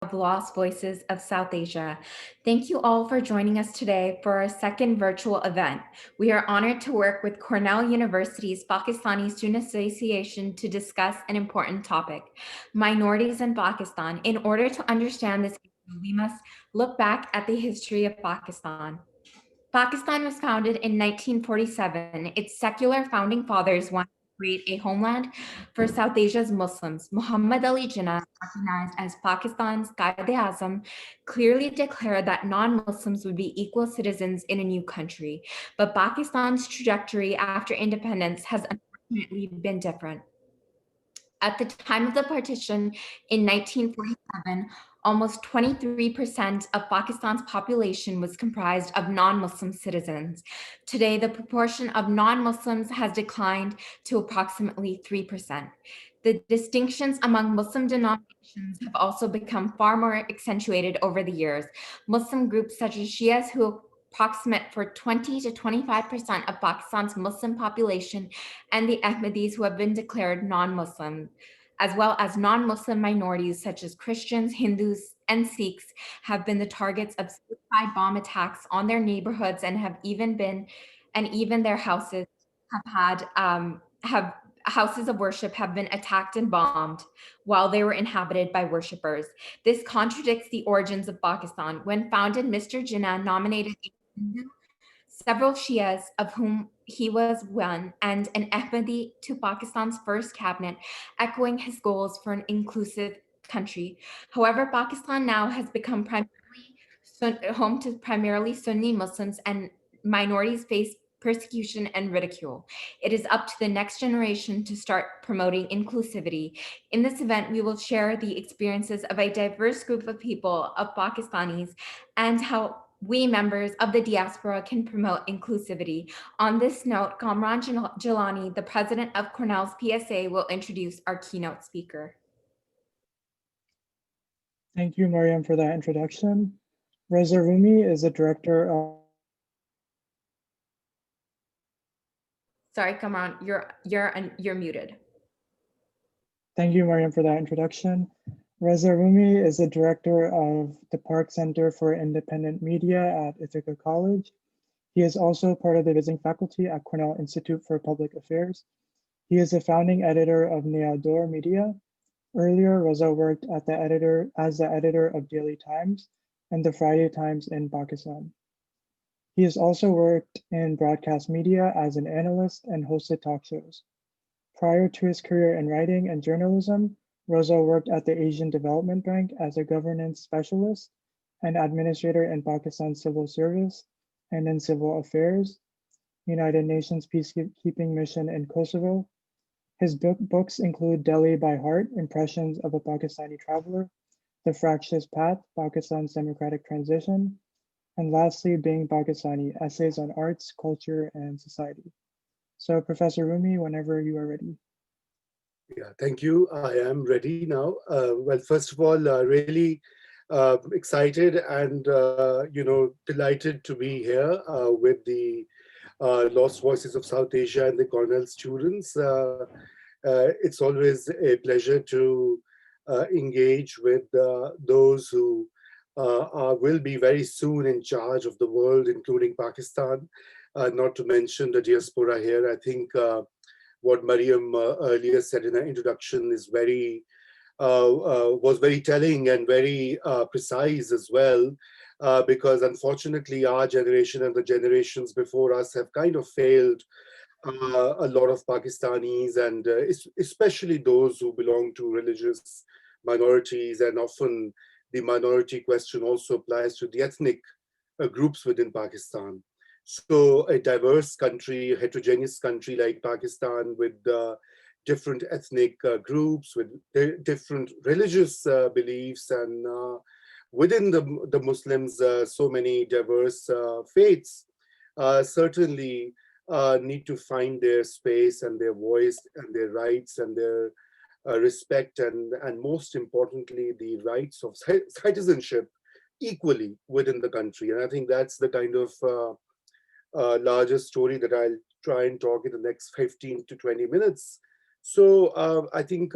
of Lost Voices of South Asia. Thank you all for joining us today for our second virtual event. We are honored to work with Cornell University's Pakistani Student Association to discuss an important topic, minorities in Pakistan. In order to understand this issue, we must look back at the history of Pakistan. Pakistan was founded in 1947. Its secular founding fathers wanted to create a homeland for South Asia's Muslims. Muhammad Ali Jinnah, recognized as Pakistan's Quaid-e-Azam, clearly declared that non-Muslims would be equal citizens in a new country. But Pakistan's trajectory after independence has unfortunately been different. At the time of the partition in 1947, almost 23% of Pakistan's population was comprised of non-Muslim citizens. Today, the proportion of non-Muslims has declined to approximately 3%. The distinctions among Muslim denominations have also become far more accentuated over the years. Muslim groups such as Shias, who approximate for 20 to 25% of Pakistan's Muslim population, and the Ahmadis, who have been declared non-Muslim, as well as non-Muslim minorities such as Christians, Hindus, and Sikhs, have been the targets of suicide bomb attacks on their neighborhoods and even their houses have houses of worship have been attacked and bombed while they were inhabited by worshippers. This contradicts the origins of Pakistan. When founded, Mr. Jinnah nominated a Hindu, several Shias, of whom he was one, and an Ahmadi to Pakistan's first cabinet, echoing his goals for an inclusive country. However, Pakistan now has become home to primarily Sunni Muslims, and minorities face persecution and ridicule. It is up to the next generation to start promoting inclusivity. In this event, we will share the experiences of a diverse group of people, of Pakistanis, and how we members of the diaspora can promote inclusivity. On this note, Kamran Jalani, the president of Cornell's PSA, will introduce our keynote speaker. Thank you, Mariam, for that introduction. Reza Rumi is the director of. Sorry, Kamran, you're muted. Thank you, Mariam, for that introduction. Reza Rumi is the director of the Park Center for Independent Media at Ithaca College. He is also part of the visiting faculty at Cornell Institute for Public Affairs. He is the founding editor of Neador Media. Earlier, Reza worked as the editor of Daily Times and the Friday Times in Pakistan. He has also worked in broadcast media as an analyst and hosted talk shows. Prior to his career in writing and journalism, Reza worked at the Asian Development Bank as a governance specialist and administrator in Pakistan's civil service and in civil affairs, United Nations peacekeeping mission in Kosovo. His books include Delhi by Heart, Impressions of a Pakistani Traveler, The Fractious Path, Pakistan's Democratic Transition, and lastly, Being Pakistani, Essays on Arts, Culture, and Society. So Professor Rumi, whenever you are ready. Yeah, thank you. I am ready now. Well, first of all, really excited and, delighted to be here with the Lost Voices of South Asia and the Cornell students. It's always a pleasure to engage with those who will be very soon in charge of the world, including Pakistan, not to mention the diaspora here. I think what Mariam earlier said in her introduction is was very telling and very precise as well, because unfortunately our generation and the generations before us have kind of failed a lot of Pakistanis, and especially those who belong to religious minorities, and often the minority question also applies to the ethnic groups within Pakistan. So a diverse country, a heterogeneous country like Pakistan, with different ethnic groups, with different religious beliefs, and within the Muslims, so many diverse faiths, certainly need to find their space and their voice and their rights and their respect, and most importantly, the rights of citizenship equally within the country. And I think that's the kind of larger story that I'll try and talk in the next 15 to 20 minutes. So I think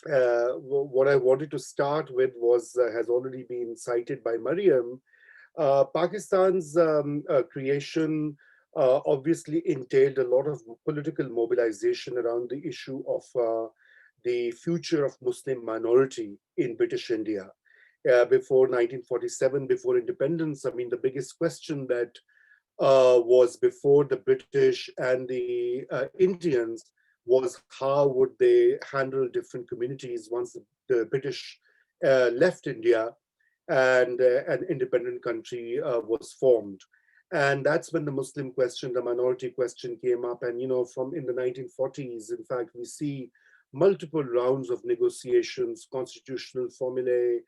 what I wanted to start with was has already been cited by Mariam. Pakistan's creation obviously entailed a lot of political mobilization around the issue of the future of Muslim minority in British India. Before 1947, before independence, I mean, the biggest question that was before the British and the Indians was how would they handle different communities once the British left India and an independent country was formed. And that's when the Muslim question, the minority question came up. And, you know, from in the 1940s, in fact, we see multiple rounds of negotiations, constitutional formulae,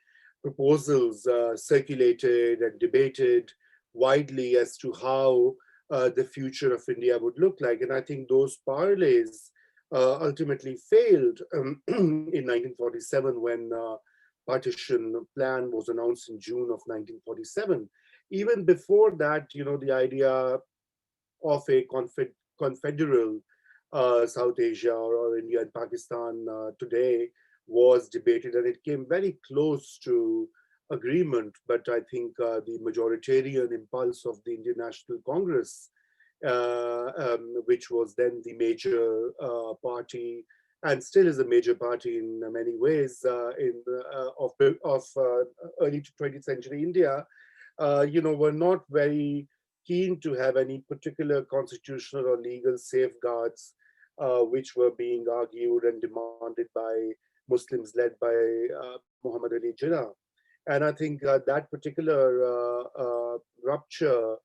proposals circulated and debated widely as to how the future of India would look like. And I think those parleys ultimately failed in 1947 when partition plan was announced in June of 1947. Even before that, you know, the idea of a confederal South Asia or India and Pakistan today was debated, and it came very close to agreement. But I think the majoritarian impulse of the Indian National Congress, which was then the major party and still is a major party in many ways of early 20th century India, you know, were not very keen to have any particular constitutional or legal safeguards which were being argued and demanded by Muslims led by Muhammad Ali Jinnah. And I think that particular rupture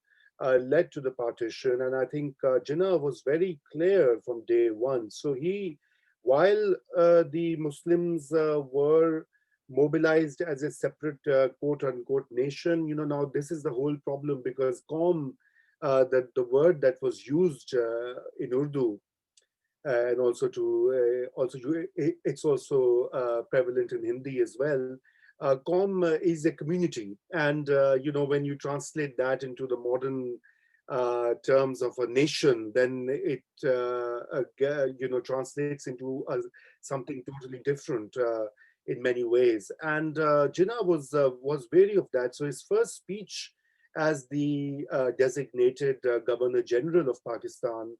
led to the partition. And I think Jinnah was very clear from day one. So he, while the Muslims were mobilized as a separate quote unquote nation, you know, now this is the whole problem because Qaum, that the word that was used in Urdu and also it's also prevalent in Hindi as well. Qaum is a community, and you know, when you translate that into the modern terms of a nation, then it you know, translates into something totally different in many ways. And Jinnah was wary of that. So his first speech as the designated Governor General of Pakistan,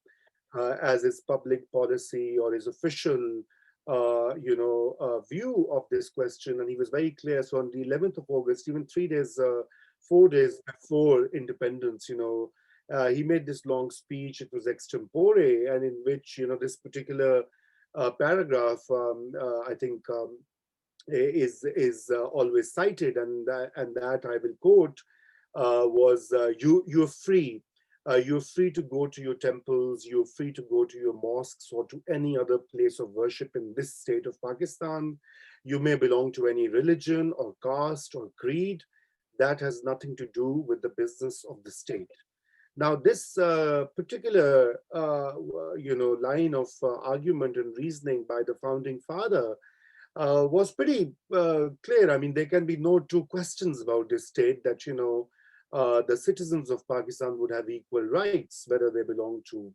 as his public policy or his official you know, view of this question, and he was very clear. So on the 11th of August, even 3 days, 4 days before independence, you know, he made this long speech. It was extempore, and in which, you know, this particular paragraph, I think, is always cited, and that I will quote was you're free. You're free to go to your temples, you're free to go to your mosques or to any other place of worship in this state of Pakistan. You may belong to any religion or caste or creed. That has nothing to do with the business of the state. Now, this particular, you know, line of argument and reasoning by the founding father was pretty clear. I mean, there can be no two questions about this state that, you know, the citizens of Pakistan would have equal rights, whether they belong to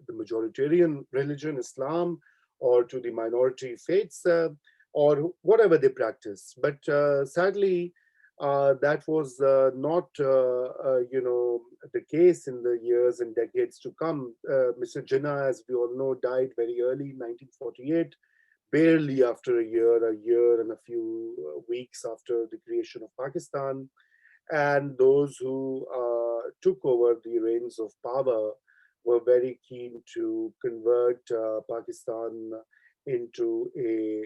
the majoritarian religion, Islam, or to the minority faiths, or whatever they practice. But sadly, that was not, you know, the case in the years and decades to come. Mr. Jinnah, as we all know, died very early, 1948, barely after a year and a few weeks after the creation of Pakistan. And those who took over the reins of power were very keen to convert Pakistan into a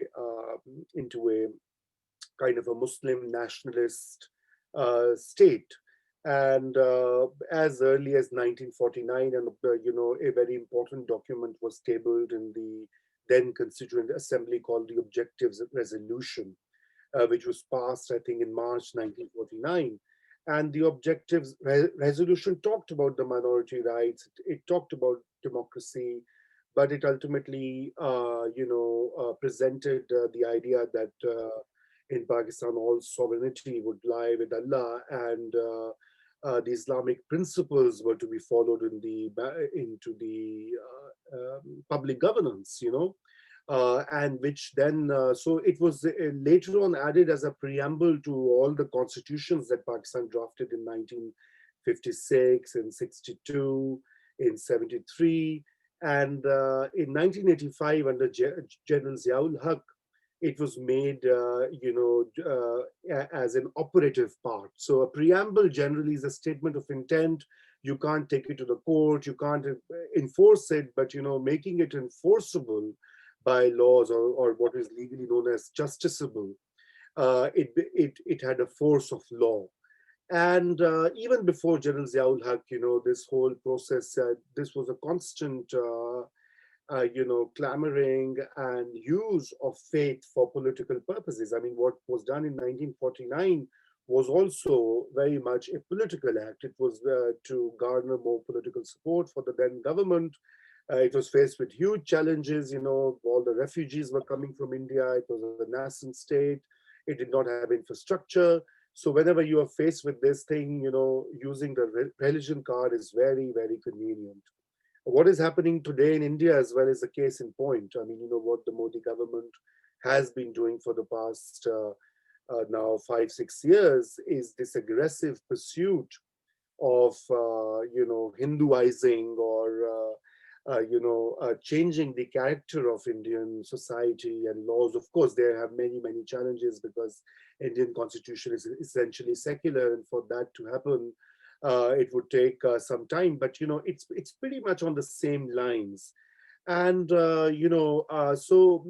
kind of a Muslim nationalist state. And as early as 1949, and you know, a very important document was tabled in the then Constituent Assembly called the Objectives Resolution, which was passed, I think, in March 1949. And the Objectives Resolution talked about the minority rights. It talked about democracy, but it ultimately, you know, presented the idea that in Pakistan all sovereignty would lie with Allah, and the Islamic principles were to be followed into the public governance. You know, and which then, so it was later on added as a preamble to all the constitutions that Pakistan drafted in 1956, in 62, in 73. And in 1985, under General Ziaul Haq, it was made, as an operative part. So a preamble generally is a statement of intent. You can't take it to the court, you can't enforce it, but making it enforceable by laws, or what is legally known as justiciable, it had a force of law. And even before General Ziaul Haq, this whole process, this was a constant, clamoring and use of faith for political purposes. I mean, what was done in 1949 was also very much a political act. It was to garner more political support for the then government. It was faced with huge challenges. All the refugees were coming from India. It was a nascent state. It did not have infrastructure. So whenever you are faced with this thing, using the religion card is very, very convenient. What is happening today in India as well is a case in point. I mean, what the Modi government has been doing for the past now 5-6 years is this aggressive pursuit of Hinduizing, or changing the character of Indian society and laws. Of course, they have many, many challenges because Indian constitution is essentially secular, and for that to happen, it would take some time. But it's pretty much on the same lines. And so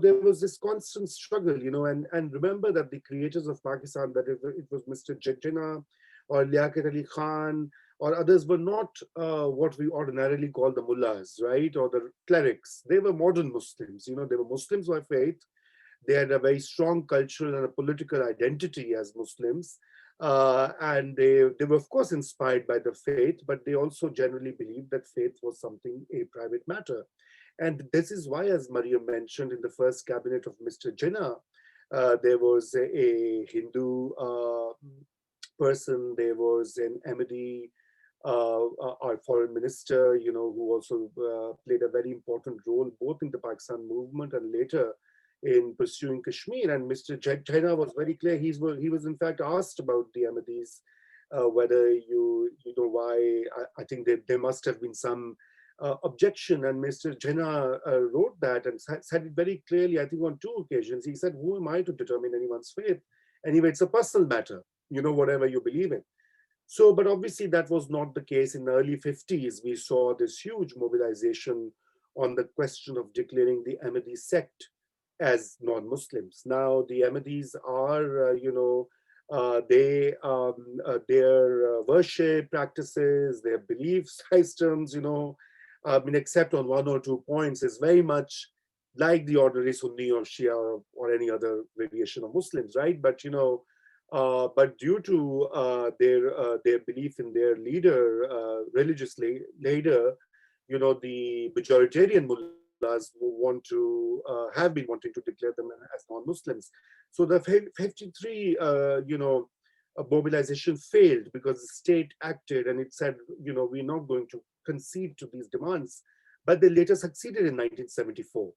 there was this constant struggle, and remember that the creators of Pakistan, that it was Mr. Jinnah or Liaquat Ali Khan or others, were not what we ordinarily call the mullahs, right, or the clerics. They were modern Muslims. They were Muslims by faith. They had a very strong cultural and a political identity as Muslims. And they were, of course, inspired by the faith, but they also generally believed that faith was something, a private matter. And this is why, as Mariam mentioned, in the first cabinet of Mr. Jinnah, there was a Hindu person, there was an Ahmadi, our foreign minister, who also played a very important role both in the Pakistan movement and later in pursuing Kashmir. And Mr. Jinnah was very clear. He was in fact asked about the Ahmadis, whether you know why. I think there must have been some objection, and Mr. Jinnah wrote that and said it very clearly. I think on 2 occasions he said, "Who am I to determine anyone's faith? Anyway, it's a personal matter. Whatever you believe in." So, but obviously that was not the case. In the early 50s, we saw this huge mobilization on the question of declaring the Ahmadi sect as non-Muslims. Now, the Ahmadis are, their worship practices, their belief systems, except on 1 or 2 points, is very much like the ordinary Sunni or Shia, or any other variation of Muslims, right? But, but due to their belief in their leader, religious leader, the majoritarian mullahs have been wanting to declare them as non-Muslims. So the 53, mobilization failed because the state acted and it said, we're not going to concede to these demands. But they later succeeded in 1974.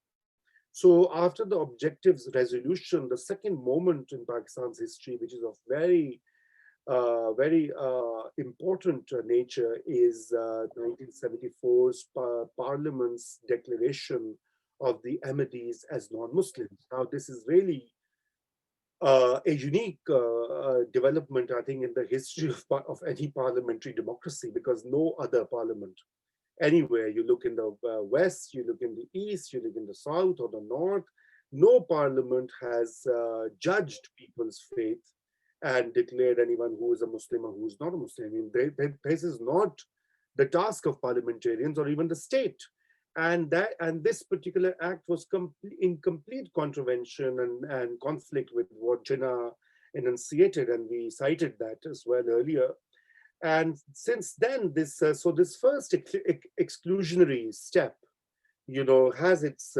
So after the objectives resolution, the second moment in Pakistan's history, which is of very important nature, is 1974's Parliament's declaration of the Ahmadis as non-Muslims. Now, this is really a unique development, I think, in the history of any parliamentary democracy, because no other parliament anywhere, you look in the west, you look in the east, you look in the south or the north, no parliament has judged people's faith and declared anyone who is a Muslim or who is not a Muslim. I mean, this is not the task of parliamentarians or even the state. And this particular act was in complete contravention and conflict with what Jinnah enunciated, and we cited that as well earlier. And since then, this first exclusionary step, has it's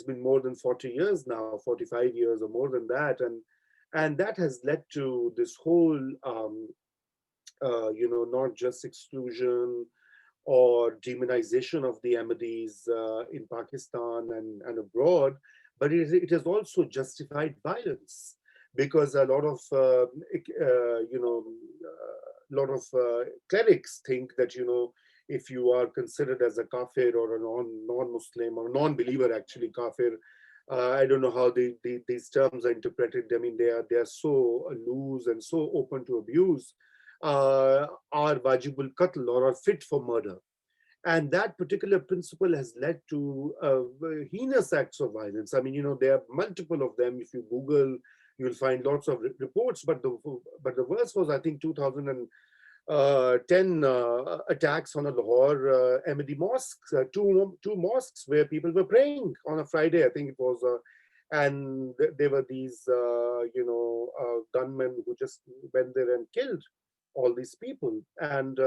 been more than 40 years now, 45 years or more than that, and that has led to this whole, not just exclusion or demonization of the Ahmadis in Pakistan and abroad, but it has also justified violence because a lot of lot of clerics think that if you are considered as a kafir or a non-Muslim or non-believer, actually kafir. I don't know how these terms are interpreted. I mean, they are so loose and so open to abuse. Are wajibul qatl or are fit for murder. And that particular principle has led to heinous acts of violence. I mean, there are multiple of them. If you Google, you'll find lots of reports. But the worst was, I think, 2010 attacks on a Lahore Ahmadi mosque, two mosques where people were praying on a Friday. I think it was, and there were these gunmen who just went there and killed all these people, and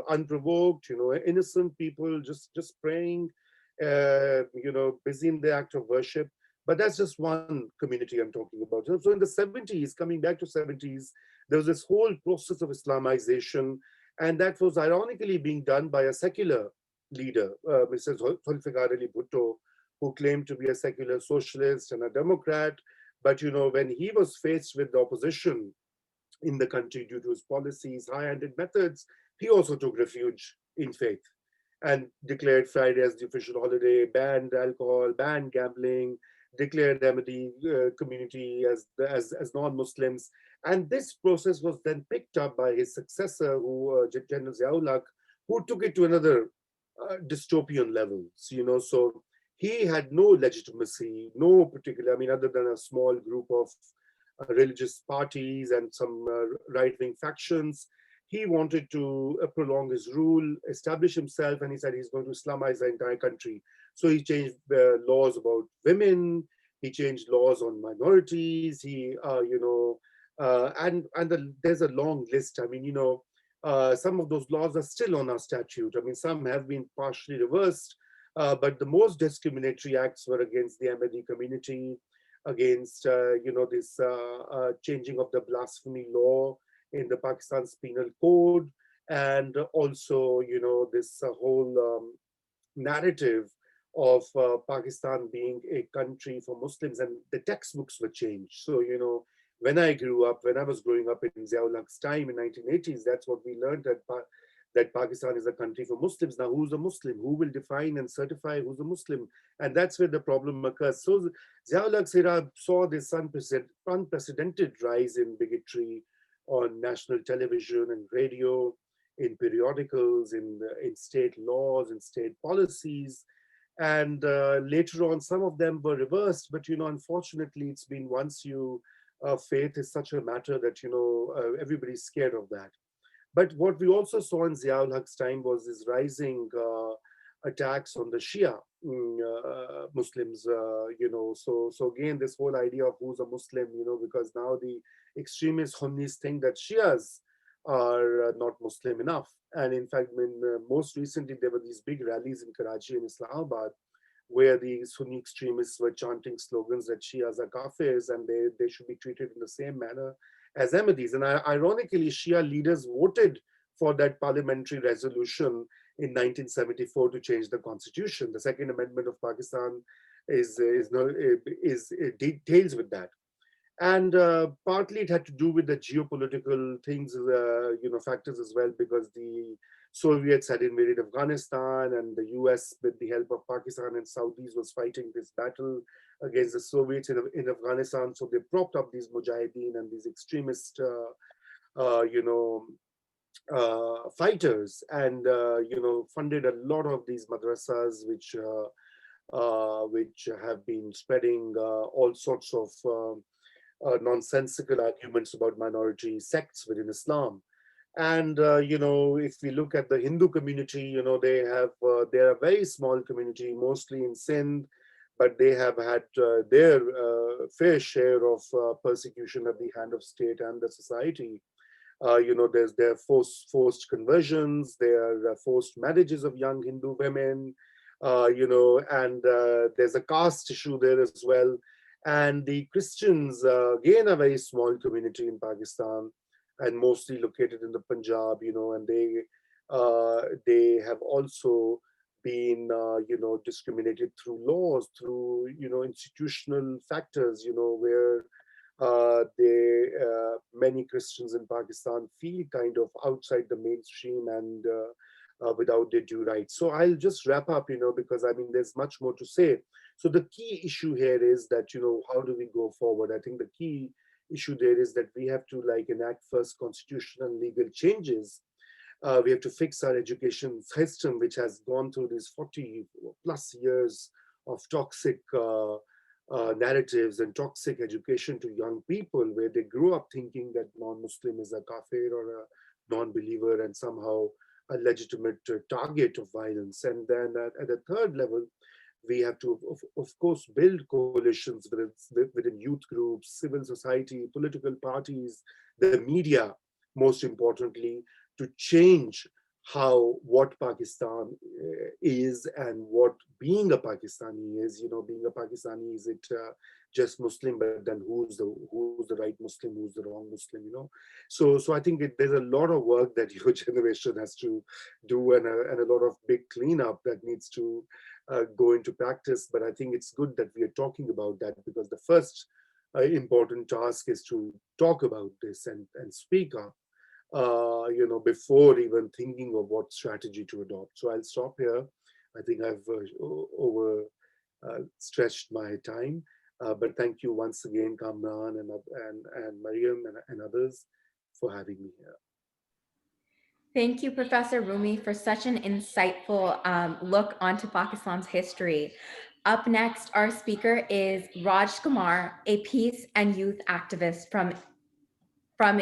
unprovoked, innocent people just praying, busy in the act of worship. But that's just one community I'm talking about. So in the 70s, coming back to 70s, there was this whole process of Islamization, and that was ironically being done by a secular leader, Mr. Zulfikar Ali Bhutto, who claimed to be a secular socialist and a Democrat. But when he was faced with the opposition in the country due to his policies, high-handed methods, he also took refuge in faith and declared Friday as the official holiday, banned alcohol, banned gambling, declared Ahmadi community as non-Muslims. And this process was then picked up by his successor, General Ziaul, who took it to another dystopian levels. So he had no legitimacy, no particular, I mean, other than a small group of religious parties and some right-wing factions. He wanted to prolong his rule, establish himself, and he said he's going to Islamize the entire country. So he changed laws about women. He changed laws on minorities. There's a long list. I mean, some of those laws are still on our statute. I mean, some have been partially reversed, but the most discriminatory acts were against the Ahmadi community, against this changing of the blasphemy law in the Pakistan's penal code, and also this whole narrative of Pakistan being a country for Muslims, and the textbooks were changed. So when I was growing up in Ziaul Haq's time in 1980s, that's what we learned, that Pakistan is a country for Muslims. Now, who's a Muslim? Who will define and certify who's a Muslim? And that's where the problem occurs. So Ziaul Haq's era saw this unprecedented rise in bigotry on national television and radio, in periodicals, in state laws, in state policies. And later on, some of them were reversed. But, unfortunately, it's been once faith is such a matter that, everybody's scared of that. But what we also saw in Ziaul Haq's time was this rising attacks on the Shia Muslims, So again, this whole idea of who's a Muslim, because now the extremist Sunnis think that Shias are not Muslim enough. And in fact, most recently, there were these big rallies in Karachi and Islamabad, where the Sunni extremists were chanting slogans that Shias are kafirs and they should be treated in the same manner as Ahmadis. And ironically, Shia leaders voted for that parliamentary resolution in 1974 to change the constitution. The Second Amendment of Pakistan deals with that. And partly it had to do with the geopolitical things, factors as well, because the Soviets had invaded Afghanistan, and the US, with the help of Pakistan and Saudis, was fighting this battle against the Soviets in Afghanistan. So they propped up these mujahideen and these extremist, fighters, and funded a lot of these madrasas, which have been spreading all sorts of nonsensical arguments about minority sects within Islam. And if we look at the Hindu community, they're a very small community, mostly in Sindh, but they have had their fair share of persecution at the hand of state and the society. There are forced conversions, there are forced marriages of young Hindu women, and there's a caste issue there as well. And the Christians, again, a very small community in Pakistan, and mostly located in the Punjab, and They have also been, discriminated through laws, through, institutional factors, where many Christians in Pakistan feel kind of outside the mainstream and without their due rights. So I'll just wrap up, because I mean, there's much more to say. So the key issue here is that, how do we go forward? I think the key issue there is that we have to like enact first constitutional legal changes. We have to fix our education system, which has gone through these 40 plus years of toxic narratives and toxic education to young people, where they grew up thinking that non-Muslim is a kafir or a non-believer and somehow a legitimate target of violence. And then at the third level, we have to, of course, build coalitions within youth groups, civil society, political parties, the media, most importantly, to change what Pakistan is and what being a Pakistani is. Being a Pakistani, is it just Muslim, but then who's the right Muslim, who's the wrong Muslim? So I think there's a lot of work that your generation has to do, and a lot of big cleanup that needs to go into practice. But I think it's good that we are talking about that, because the first important task is to talk about this and speak up, before even thinking of what strategy to adopt. So I'll stop here. I think I've over stretched my time, but thank you once again, Kamran and Mariam and others for having me here. Thank you, Professor Rumi, for such an insightful look onto Pakistan's history. Up next, our speaker is Raj Kumar, a peace and youth activist from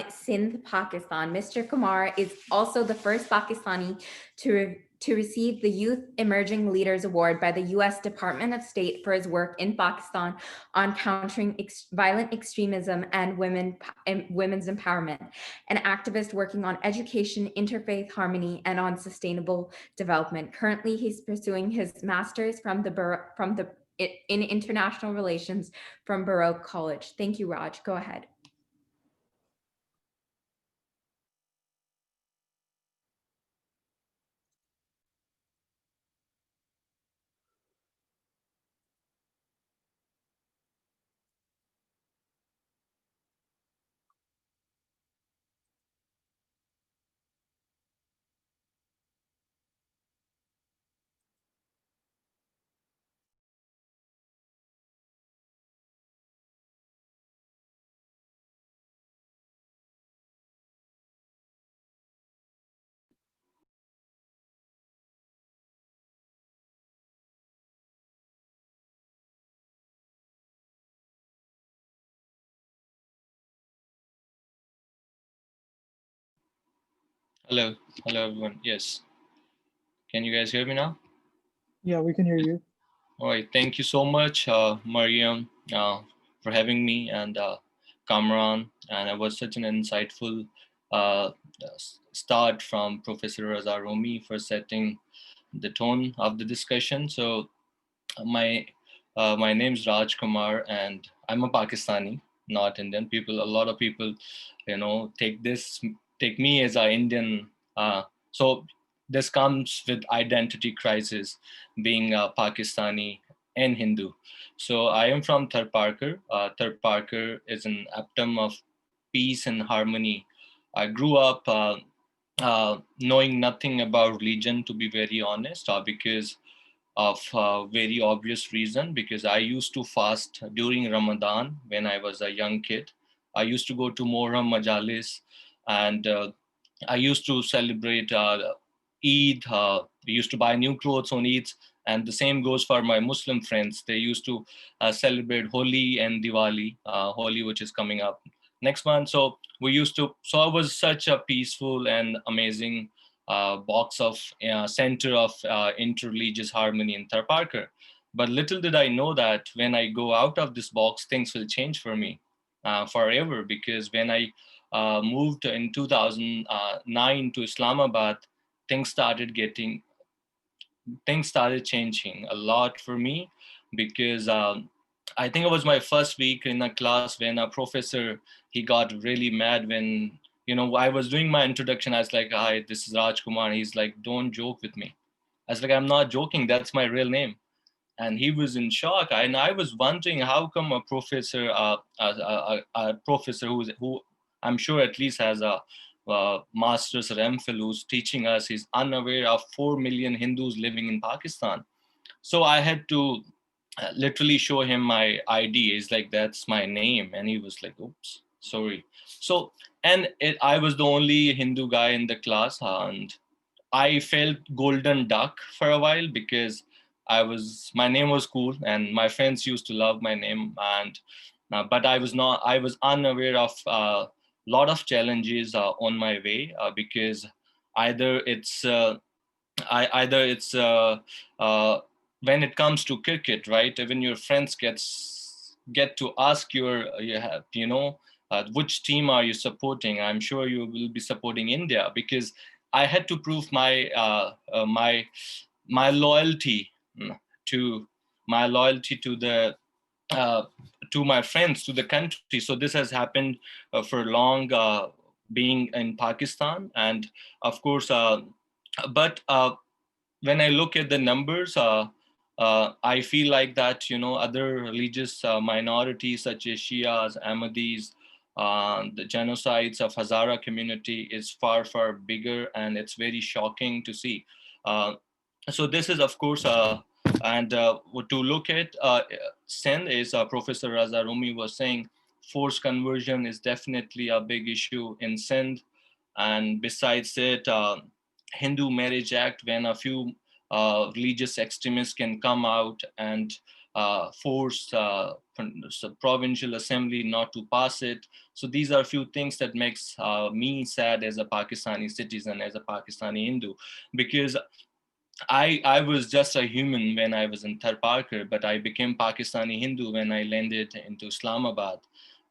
Sindh, Pakistan. Mr. Kumar is also the first Pakistani to receive the Youth Emerging Leaders Award by the US Department of State for his work in Pakistan on countering violent extremism and women's empowerment, an activist working on education, interfaith harmony, and on sustainable development. Currently, he's pursuing his master's in international relations from Baroque College. Thank you, Raj. Go ahead. Hello, hello everyone. Yes, can you guys hear me now? Yeah, we can hear you. All right, thank you so much, Mariam, for having me, and Kamran. And it was such an insightful uh, start from Professor Raza Romi for setting the tone of the discussion. So my my name is Raj Kumar, and I'm a Pakistani, not Indian. A lot of people, take me as an Indian. So this comes with identity crisis, being a Pakistani and Hindu. So I am from Tharparkar. Tharparkar is an epitome of peace and harmony. I grew up knowing nothing about religion, to be very honest, because of a very obvious reason, because I used to fast during Ramadan when I was a young kid. I used to go to Muharram Majalis, and I used to celebrate Eid. We used to buy new clothes on Eid, and the same goes for my Muslim friends. They used to celebrate Holi and Diwali, Holi, which is coming up next month. So so it was such a peaceful and amazing box of center of interreligious harmony in Tharparkar. But little did I know that when I go out of this box, things will change for me forever. Because when I moved in 2009 to Islamabad, things started getting things started changing a lot for me. Because I think it was my first week in a class when a professor, he got really mad when I was doing my introduction. I was like, hi, this is Rajkumar. He's like, don't joke with me. I was like, I'm not joking. That's my real name. And he was in shock. And I was wondering how come a professor, a professor who I'm sure at least has a master's or MPhil who's teaching us, is unaware of 4 million Hindus living in Pakistan. So I had to literally show him my ID. He's like, that's my name. And he was like, oops, sorry. So, I was the only Hindu guy in the class. And I felt golden duck for a while because my name was cool and my friends used to love my name. But I was unaware of a lot of challenges on my way because either it's, either it's when it comes to cricket, right? When your friends get to ask which team are you supporting? I'm sure you will be supporting India because I had to prove my loyalty to the uh, to my friends, to the country. So this has happened for long, being in Pakistan, and of course, but when I look at the numbers, I feel like that other religious minorities such as Shias, Ahmadis, the genocides of Hazara community is far far bigger, and it's very shocking to see. Uh, so this is of course, and to look at Sindh is Professor Raza Rumi was saying, forced conversion is definitely a big issue in Sindh, and besides it. Hindu Marriage Act, when a few religious extremists can come out and force the provincial assembly not to pass it. So these are a few things that makes me sad as a Pakistani citizen, as a Pakistani Hindu, because I was just a human when I was in Tharparkar, but I became Pakistani Hindu when I landed into Islamabad.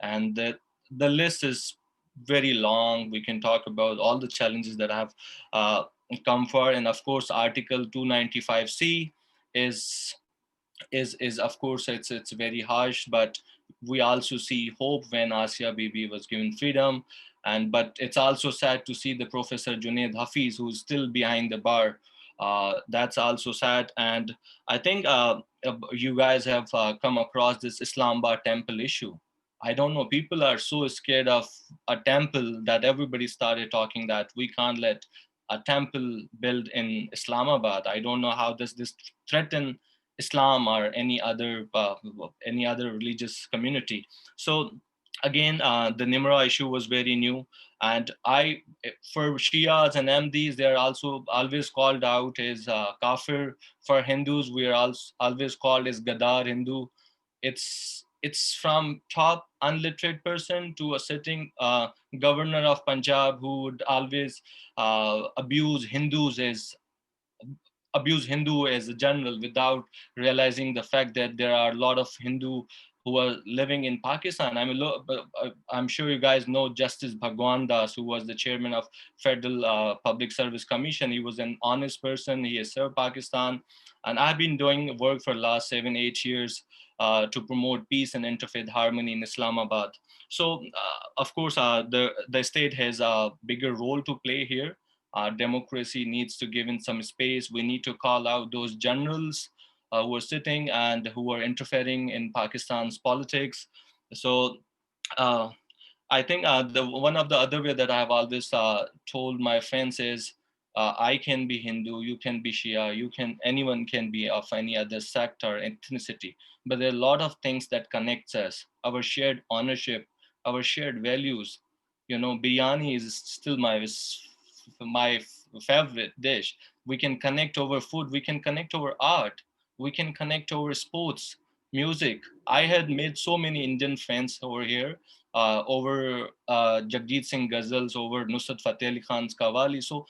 And the list is very long. We can talk about all the challenges that have uh, come for. And of course, Article 295C is is of course it's very harsh, but we also see hope when Asia Bibi was given freedom. And but it's also sad to see the Professor Junaid Hafiz, who's still behind the bar. That's also sad. And I think you guys have come across this Islamabad temple issue. I don't know, people are so scared of a temple that everybody started talking that we can't let a temple built in Islamabad. I don't know how does this threaten Islam or any other religious community. So again, the Nimra issue was very new, and for Shias and Ahmadis, they are also always called out as kafir. For Hindus, we are also always called as Gadar Hindu. It's from top unliterate person to a sitting governor of Punjab who would always abuse Hindu as a general without realizing the fact that there are a lot of Hindu who are living in Pakistan. I mean, I'm sure you guys know Justice Bhagwan Das, who was the chairman of Federal Public Service Commission. He was an honest person. He has served Pakistan. And I've been doing work for the last 7-8 years to promote peace and interfaith harmony in Islamabad. So, of course, the state has a bigger role to play here. Our democracy needs to give in some space. We need to call out those generals who are sitting and who are interfering in Pakistan's politics. So uh, I think the one of the other way that I have always told my friends is I can be Hindu, you can be Shia, anyone can be of any other sect or ethnicity. But there are a lot of things that connects us: our shared ownership, our shared values. Biryani is still my favorite dish. We can connect over food. We can connect over art. We can connect over sports, music. I had made so many Indian friends over here over Jagjit Singh Ghazals, over Nusrat Fateh Ali Khan's Qawwali. So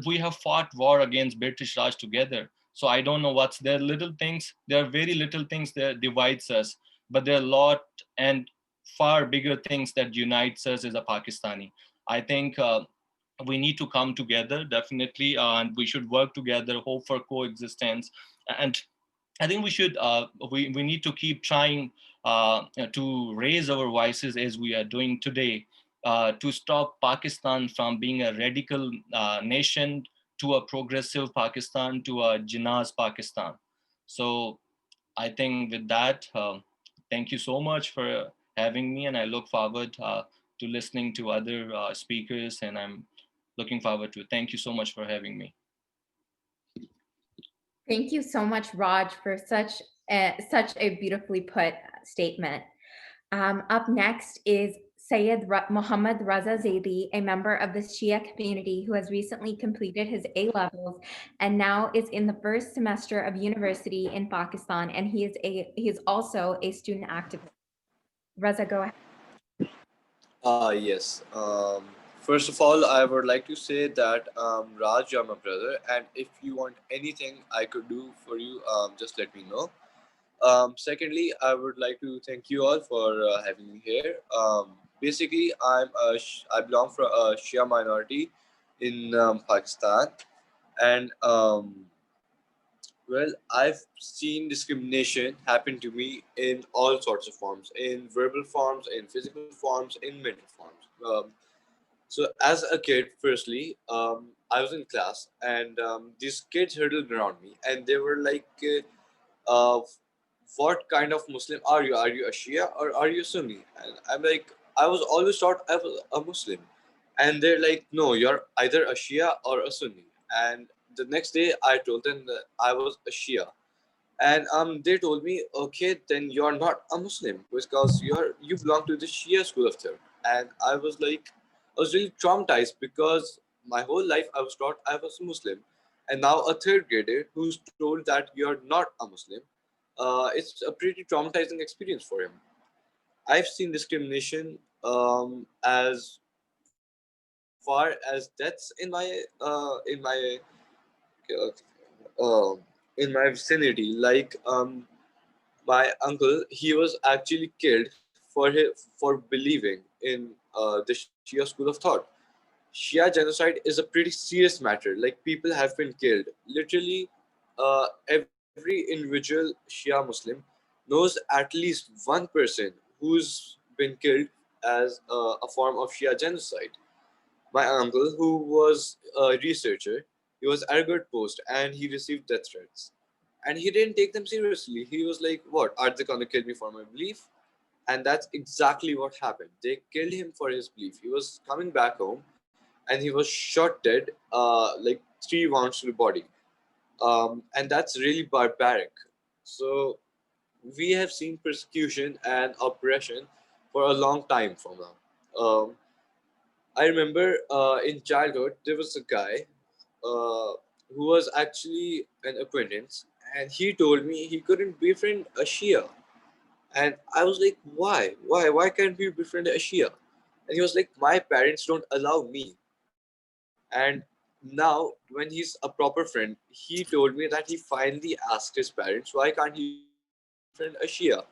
we have fought war against British Raj together. So I don't know what's there. Little things, there are very little things that divides us, but there are a lot and far bigger things that unites us as a Pakistani. I think we need to come together definitely, and we should work together, hope for coexistence. And I think we need to keep trying to raise our voices as we are doing today, to stop Pakistan from being a radical nation to a progressive Pakistan, to a Jinnah's Pakistan. So I think with that, thank you so much for having me, and I look forward to listening to other speakers, and I'm looking forward to it. Thank you so much for having me. Thank you so much, Raj, for such a beautifully put statement. Up next is Sayyid Muhammad Raza Zaidi, a member of the Shia community who has recently completed his A levels and now is in the first semester of university in Pakistan, and he is also a student activist. Raza, go ahead. Yes. First of all, I would like to say that Raj, you're my brother, and if you want anything I could do for you, just let me know. Secondly, I would like to thank you all for having me here. Basically, I belong from a Shia minority in Pakistan, and well, I've seen discrimination happen to me in all sorts of forms, in verbal forms, in physical forms, in mental forms. So as a kid, firstly, I was in class, and these kids huddled around me, and they were like, "What kind of Muslim are you? Are you a Shia or are you Sunni?" And I'm like, I was always taught I was a Muslim, and they're like, "No, you're either a Shia or a Sunni." And the next day, I told them that I was a Shia, and they told me, "Okay, then you're not a Muslim because you belong to the Shia school of thought." And I was really traumatized because my whole life I was taught I was a Muslim, and now a third grader who's told that you're not a Muslim. It's a pretty traumatizing experience for him. I've seen discrimination as far as deaths in my vicinity. Like my uncle, he was actually killed for believing in the Shia school of thought. Shia genocide is a pretty serious matter. Like people have been killed. Literally, every individual Shia Muslim knows at least one person who's been killed as a form of Shia genocide. My uncle, who was a researcher, he was at a good post and he received death threats. And he didn't take them seriously. He was like, "What? Are they gonna kill me for my belief?" And that's exactly what happened. They killed him for his belief. He was coming back home and he was shot dead, like 3 wounds to the body. And that's really barbaric. So we have seen persecution and oppression for a long time from now. I remember in childhood there was a guy who was actually an acquaintance, and he told me he couldn't befriend a Shia, and I was like, "Why? Why can't we befriend a Shia?" And he was like, "My parents don't allow me." And now, when he's a proper friend, he told me that he finally asked his parents, "Why can't he befriend a Shia?"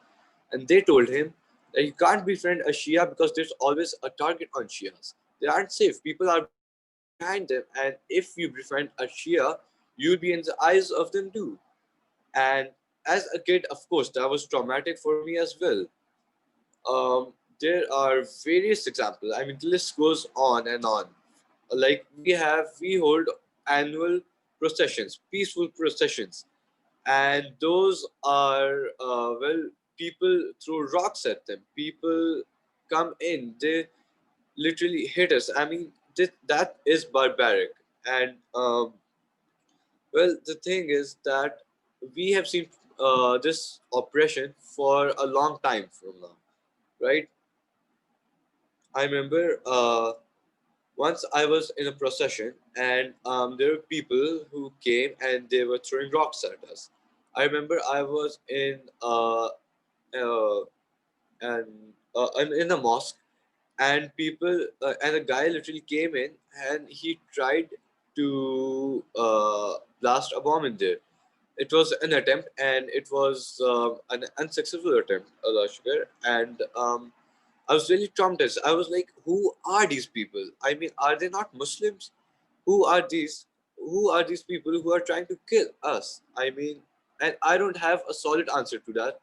And they told him that you can't befriend a Shia because there's always a target on Shias. They aren't safe. People are behind them, and if you befriend a Shia, you'll be in the eyes of them too. And as a kid, of course, that was traumatic for me as well. There are various examples. I mean, the list goes on and on. Like we hold annual processions, peaceful processions, and those are people throw rocks at them. People come in, they literally hit us. I mean, that is barbaric. And well, the thing is that we have seen this oppression for a long time from now, right? I remember once I was in a procession, and there were people who came and they were throwing rocks at us. I remember I was uh, in a mosque, and people and a guy literally came in and he tried to blast a bomb in there. It was an attempt, and it was an unsuccessful attempt, Allah Shukr. And I was really traumatized. I was like, "Who are these people? I mean, are they not Muslims? Who are these? Who are these people who are trying to kill us?" I mean, and I don't have a solid answer to that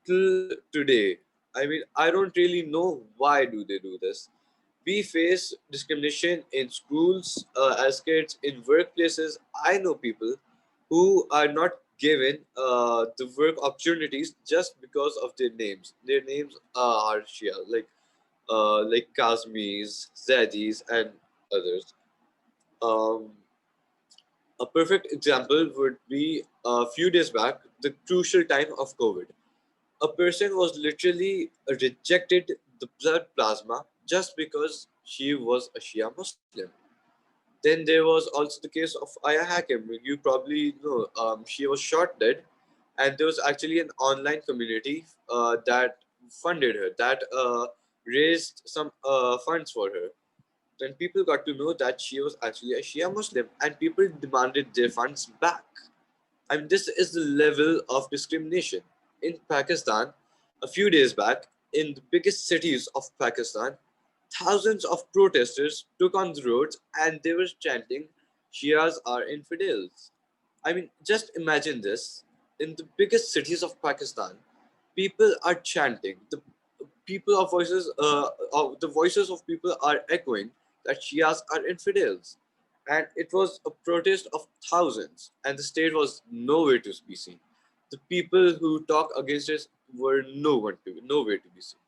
till today. I mean, I don't really know why do they do this. We face discrimination in schools, as kids, in workplaces. I know people who are not given the work opportunities just because of their names. Their names are Shia, like Kazmis, Zadis, and others. Um, a perfect example would be a few days back, the crucial time of COVID. A person was literally rejected the blood plasma just because she was a Shia Muslim. Then there was also the case of Aya Hakim. You probably know she was shot dead, and there was actually an online community that funded her, that raised some funds for her. Then people got to know that she was actually a Shia Muslim, and people demanded their funds back. I mean, this is the level of discrimination. In Pakistan, a few days back, in the biggest cities of Pakistan, thousands of protesters took on the roads and they were chanting, Shias are infidels. I mean, just imagine this. In the biggest cities of Pakistan, people are chanting. The voices of people are echoing that Shias are infidels, and it was a protest of thousands, and the state was nowhere to be seen. The people who talk against it were nowhere to be seen.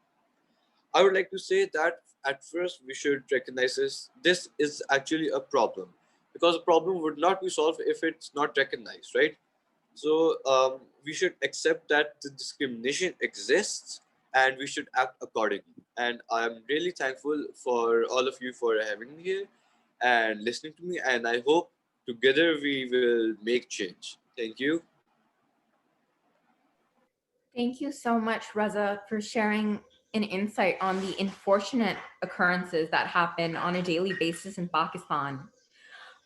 I would like to say that at first we should recognize this. This is actually a problem because the problem would not be solved if it's not recognized, right? So we should accept that the discrimination exists and we should act accordingly. And I'm really thankful for all of you for having me here and listening to me. And I hope together we will make change. Thank you. Thank you so much, Reza, for sharing an insight on the unfortunate occurrences that happen on a daily basis in Pakistan.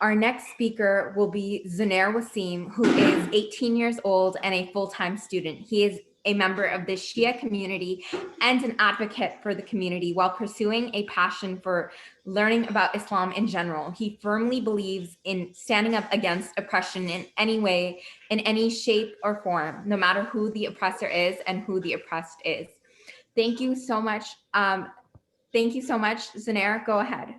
Our next speaker will be Zunair Wasim, who is 18 years old and a full-time student. He is a member of the Shia community and an advocate for the community while pursuing a passion for learning about Islam in general. He firmly believes in standing up against oppression in any way, in any shape or form, no matter who the oppressor is and who the oppressed is. Thank you so much. Zunair, go ahead.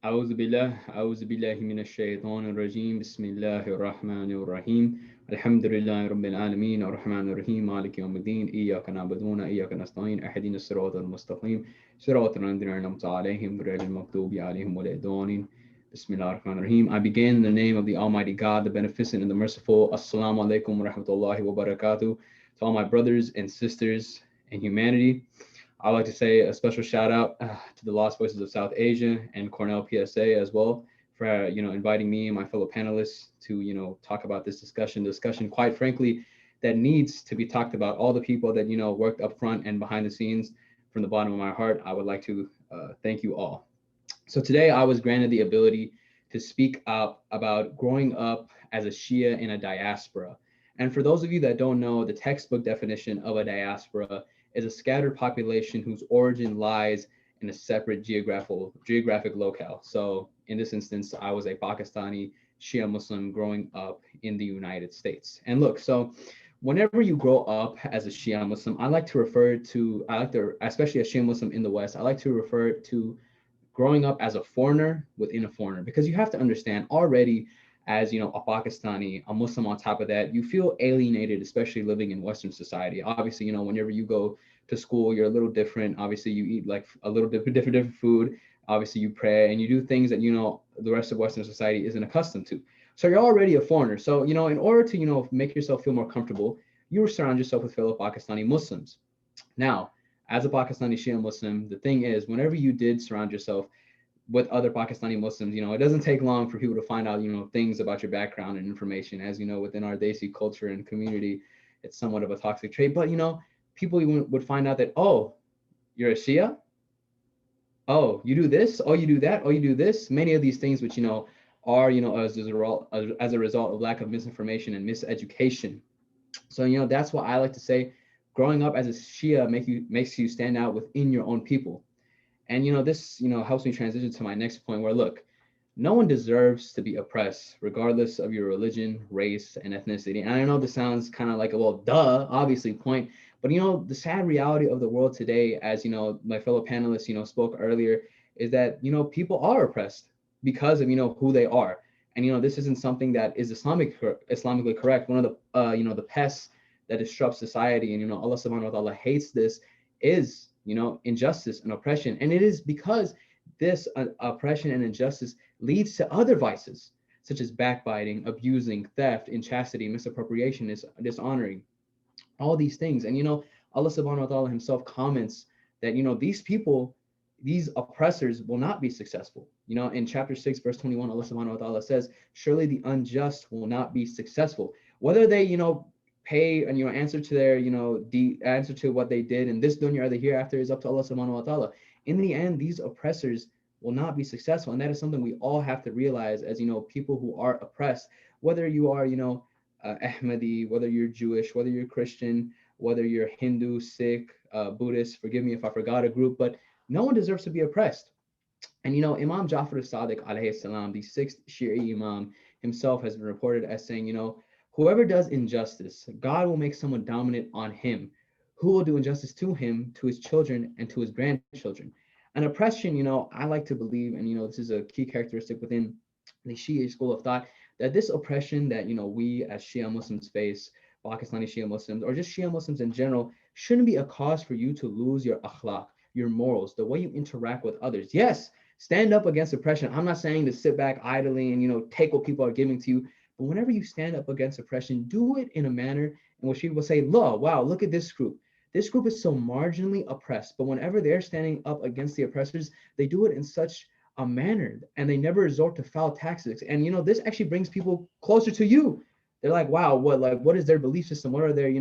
أعوذ بالله من الشيطان الرجيم بسم الله الرحمن الرحيم الحمد لله رب العالمين الرحمن الرحيم مالك يوم الدين إياك نعبدون إياك نستعين اهدنا الصراط المستقيم صراط الذين أنعمت عليهم غير المغضوب عليهم ولا الضالين Bismillah ar-Rahman ar-Rahim. I begin in the name of the Almighty God, the Beneficent and the Merciful. Assalamu alaikum wa rahmatullahi wa barakatuh. To all my brothers and sisters in humanity, I'd like to say a special shout out to the Lost Voices of South Asia and Cornell PSA as well for inviting me and my fellow panelists to talk about this discussion quite frankly that needs to be talked about. All the people that worked up front and behind the scenes, from the bottom of my heart, I would like to thank you all. So today I was granted the ability to speak up about growing up as a Shia in a diaspora. And for those of you that don't know, the textbook definition of a diaspora is a scattered population whose origin lies in a separate geographic locale. So in this instance, I was a Pakistani Shia Muslim growing up in the United States. And look, so whenever you grow up as a Shia Muslim, especially a Shia Muslim in the West, I like to refer to growing up as a foreigner within a foreigner, because you have to understand already as a Pakistani, a Muslim on top of that, you feel alienated, especially living in Western society. Obviously, whenever you go to school, you're a little different. Obviously, you eat like a little different food. Obviously, you pray and you do things that the rest of Western society isn't accustomed to. So you're already a foreigner. So in order to make yourself feel more comfortable, you surround yourself with fellow Pakistani Muslims. Now, as a Pakistani Shia Muslim, the thing is, whenever you did surround yourself with other Pakistani Muslims, it doesn't take long for people to find out, things about your background and information. As within our Desi culture and community, it's somewhat of a toxic trait. But people even would find out that, oh, you're a Shia. Oh, you do this. Oh, you do that. Oh, you do this. Many of these things, which are as a result of lack of misinformation and miseducation. So that's why I like to say, growing up as a Shia makes you stand out within your own people. And this helps me transition to my next point, where look, no one deserves to be oppressed regardless of your religion, race, and ethnicity. And I know this sounds kind of like a duh, obviously point, But the sad reality of the world today, as my fellow panelists spoke earlier, is that people are oppressed because of who they are. And this isn't something that is Islamically correct. One of the the pests that disrupts society, and Allah subhanahu wa ta'ala hates this, is injustice and oppression. And it is because this oppression and injustice leads to other vices such as backbiting, abusing, theft, inchastity, misappropriation, dishonoring, all these things. And Allah subhanahu wa ta'ala himself comments that these people, these oppressors will not be successful. In chapter 6 verse 21, Allah subhanahu wa ta'ala says, surely the unjust will not be successful. Whether they pay and answer to their answer to what they did in this dunya or the hereafter is up to Allah subhanahu wa ta'ala. In the end, these oppressors will not be successful, and that is something we all have to realize as people who are oppressed, whether you are Ahmadi, whether you're Jewish, whether you're Christian, whether you're Hindu, Sikh, Buddhist. Forgive me if I forgot a group, but no one deserves to be oppressed. And Imam Jafar as-Sadiq alayhi salam, the sixth Shi'i Imam, himself has been reported as saying, whoever does injustice, God will make someone dominant on him, who will do injustice to him, to his children, and to his grandchildren. And oppression, I like to believe, and this is a key characteristic within the Shia school of thought, that this oppression that we as Shia Muslims face, Pakistani Shia Muslims, or just Shia Muslims in general, shouldn't be a cause for you to lose your akhlaq, your morals, the way you interact with others. Yes, stand up against oppression. I'm not saying to sit back idly and take what people are giving to you, but whenever you stand up against oppression, do it in a manner in which people will say, wow, look at this group. This group is so marginally oppressed, but whenever they're standing up against the oppressors, they do it in such a manner, and they never resort to foul tactics. And this actually brings people closer to you. They're like, wow, what is their belief system? What are their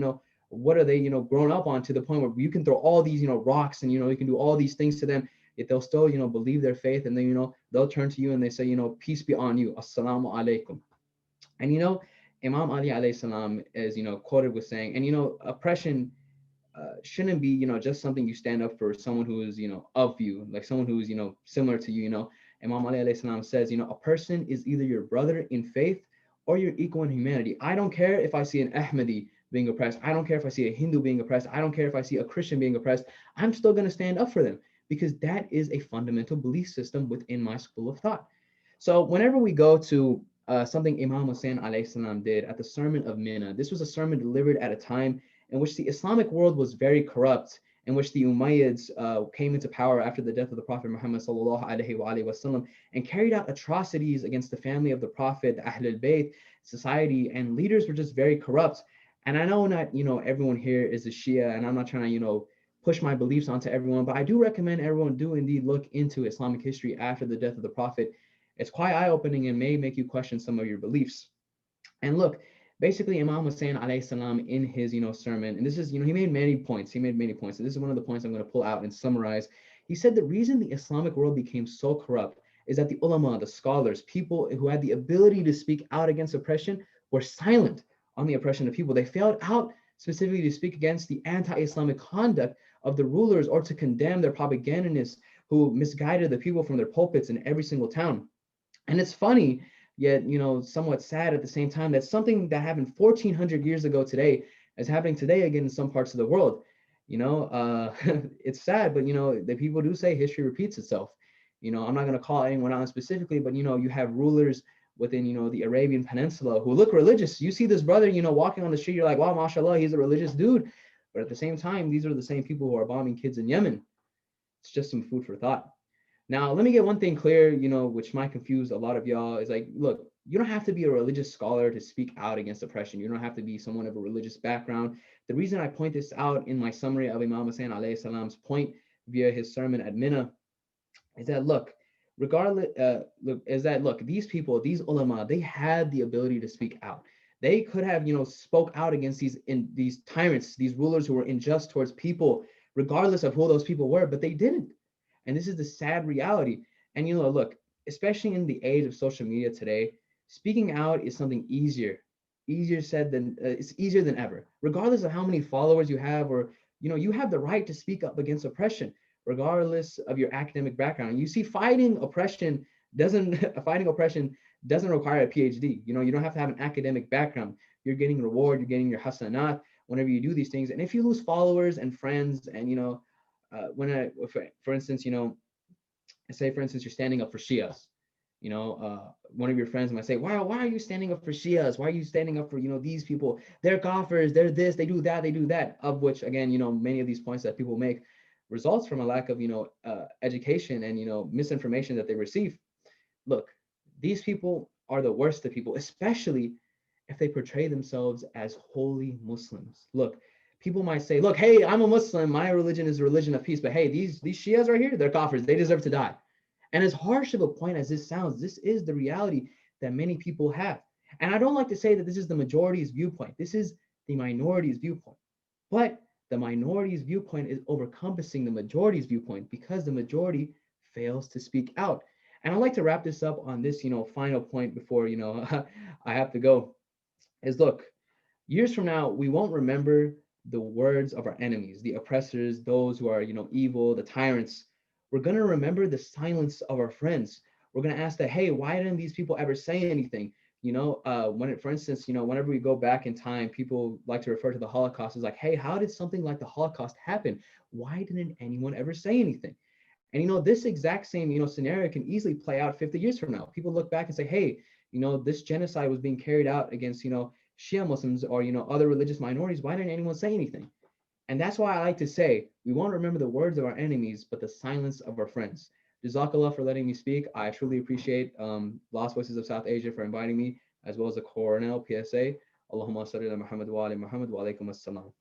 what are they grown up on, to the point where you can throw all these rocks, and you can do all these things to them, yet they'll still believe their faith, and then they'll turn to you and they say peace be on you, assalamu alaikum. And Imam Ali alayhi salam is quoted with saying, and oppression shouldn't be just something you stand up for someone who is of you, like someone who is similar to you. Imam Ali alayhi salam says, a person is either your brother in faith or your equal in humanity. I don't care if I see an Ahmadi being oppressed. I don't care if I see a Hindu being oppressed. I don't care if I see a Christian being oppressed. I'm still going to stand up for them, because that is a fundamental belief system within my school of thought. So whenever we go to something Imam Hussein alayhi salam did at the Sermon of Mina, this was a sermon delivered at a time in which the Islamic world was very corrupt, in which the Umayyads came into power after the death of the Prophet Muhammad sallallahu alaihi wasallam, and carried out atrocities against the family of the Prophet, the Ahlul Bayt, society, and leaders were just very corrupt. And I know not everyone here is a Shia, and I'm not trying to push my beliefs onto everyone, but I do recommend everyone do indeed look into Islamic history after the death of the Prophet. It's quite eye-opening and may make you question some of your beliefs. And look, basically Imam Hussein alayhi salam in his sermon, and this is he made many points. And this is one of the points I'm going to pull out and summarize. He said the reason the Islamic world became so corrupt is that the ulama, the scholars, people who had the ability to speak out against oppression, were silent on the oppression of people. They failed out specifically to speak against the anti-Islamic conduct of the rulers, or to condemn their propagandists who misguided the people from their pulpits in every single town. And it's funny, yet somewhat sad at the same time, that something that happened 1400 years ago today is happening today again in some parts of the world. It's sad, but the people do say history repeats itself. I'm not going to call anyone out specifically, but you have rulers within the Arabian Peninsula who look religious. You see this brother walking on the street, you're like, wow, mashallah, he's a religious dude. But at the same time, these are the same people who are bombing kids in Yemen. It's just some food for thought. Now, let me get one thing clear, which might confuse a lot of y'all, is like, look, you don't have to be a religious scholar to speak out against oppression. You don't have to be someone of a religious background. The reason I point this out in my summary of Imam Hussein alayhi salam's point via his sermon at Mina is that, look, these people, these ulama, they had the ability to speak out. They could have, spoke out against these tyrants, these rulers who were unjust towards people, regardless of who those people were, but they didn't. And this is the sad reality. And look, especially in the age of social media today, speaking out is something it's easier than ever. Regardless of how many followers you have, or you have the right to speak up against oppression, regardless of your academic background. You see, fighting oppression doesn't require a PhD. You don't have to have an academic background. You're getting reward, you're getting your hasanat whenever you do these things. And if you lose followers and friends, and for instance, say for instance, you're standing up for Shias, one of your friends might say, why are you standing up for Shias? Why are you standing up for, these people? They're Kafirs, they're this, they do that, of which, again, many of these points that people make results from a lack of, education and, misinformation that they receive. Look, these people are the worst of people, especially if they portray themselves as holy Muslims. Look, people might say, look, hey, I'm a Muslim, my religion is a religion of peace, but hey, these Shias right here, they're Kafirs, they deserve to die. And as harsh of a point as this sounds, this is the reality that many people have. And I don't like to say that this is the majority's viewpoint. This is the minority's viewpoint. But the minority's viewpoint is overcompassing the majority's viewpoint because the majority fails to speak out. And I'd like to wrap this up on this, final point before, I have to go, is look, years from now, we won't remember the words of our enemies, the oppressors, those who are, evil, the tyrants. We're going to remember the silence of our friends. We're going to ask that, hey, why didn't these people ever say anything? For instance, whenever we go back in time, people like to refer to the Holocaust as like, hey, how did something like the Holocaust happen? Why didn't anyone ever say anything? And, this exact same, scenario can easily play out 50 years from now. People look back and say, hey, this genocide was being carried out against, Shia Muslims or, other religious minorities. Why didn't anyone say anything? And that's why I like to say, we won't remember the words of our enemies, but the silence of our friends. Jazakallah for letting me speak. I truly appreciate Lost Voices of South Asia for inviting me, as well as the Cornell PSA. Allahumma salli ala Muhammad wa ali Muhammad wa alaikum assalam.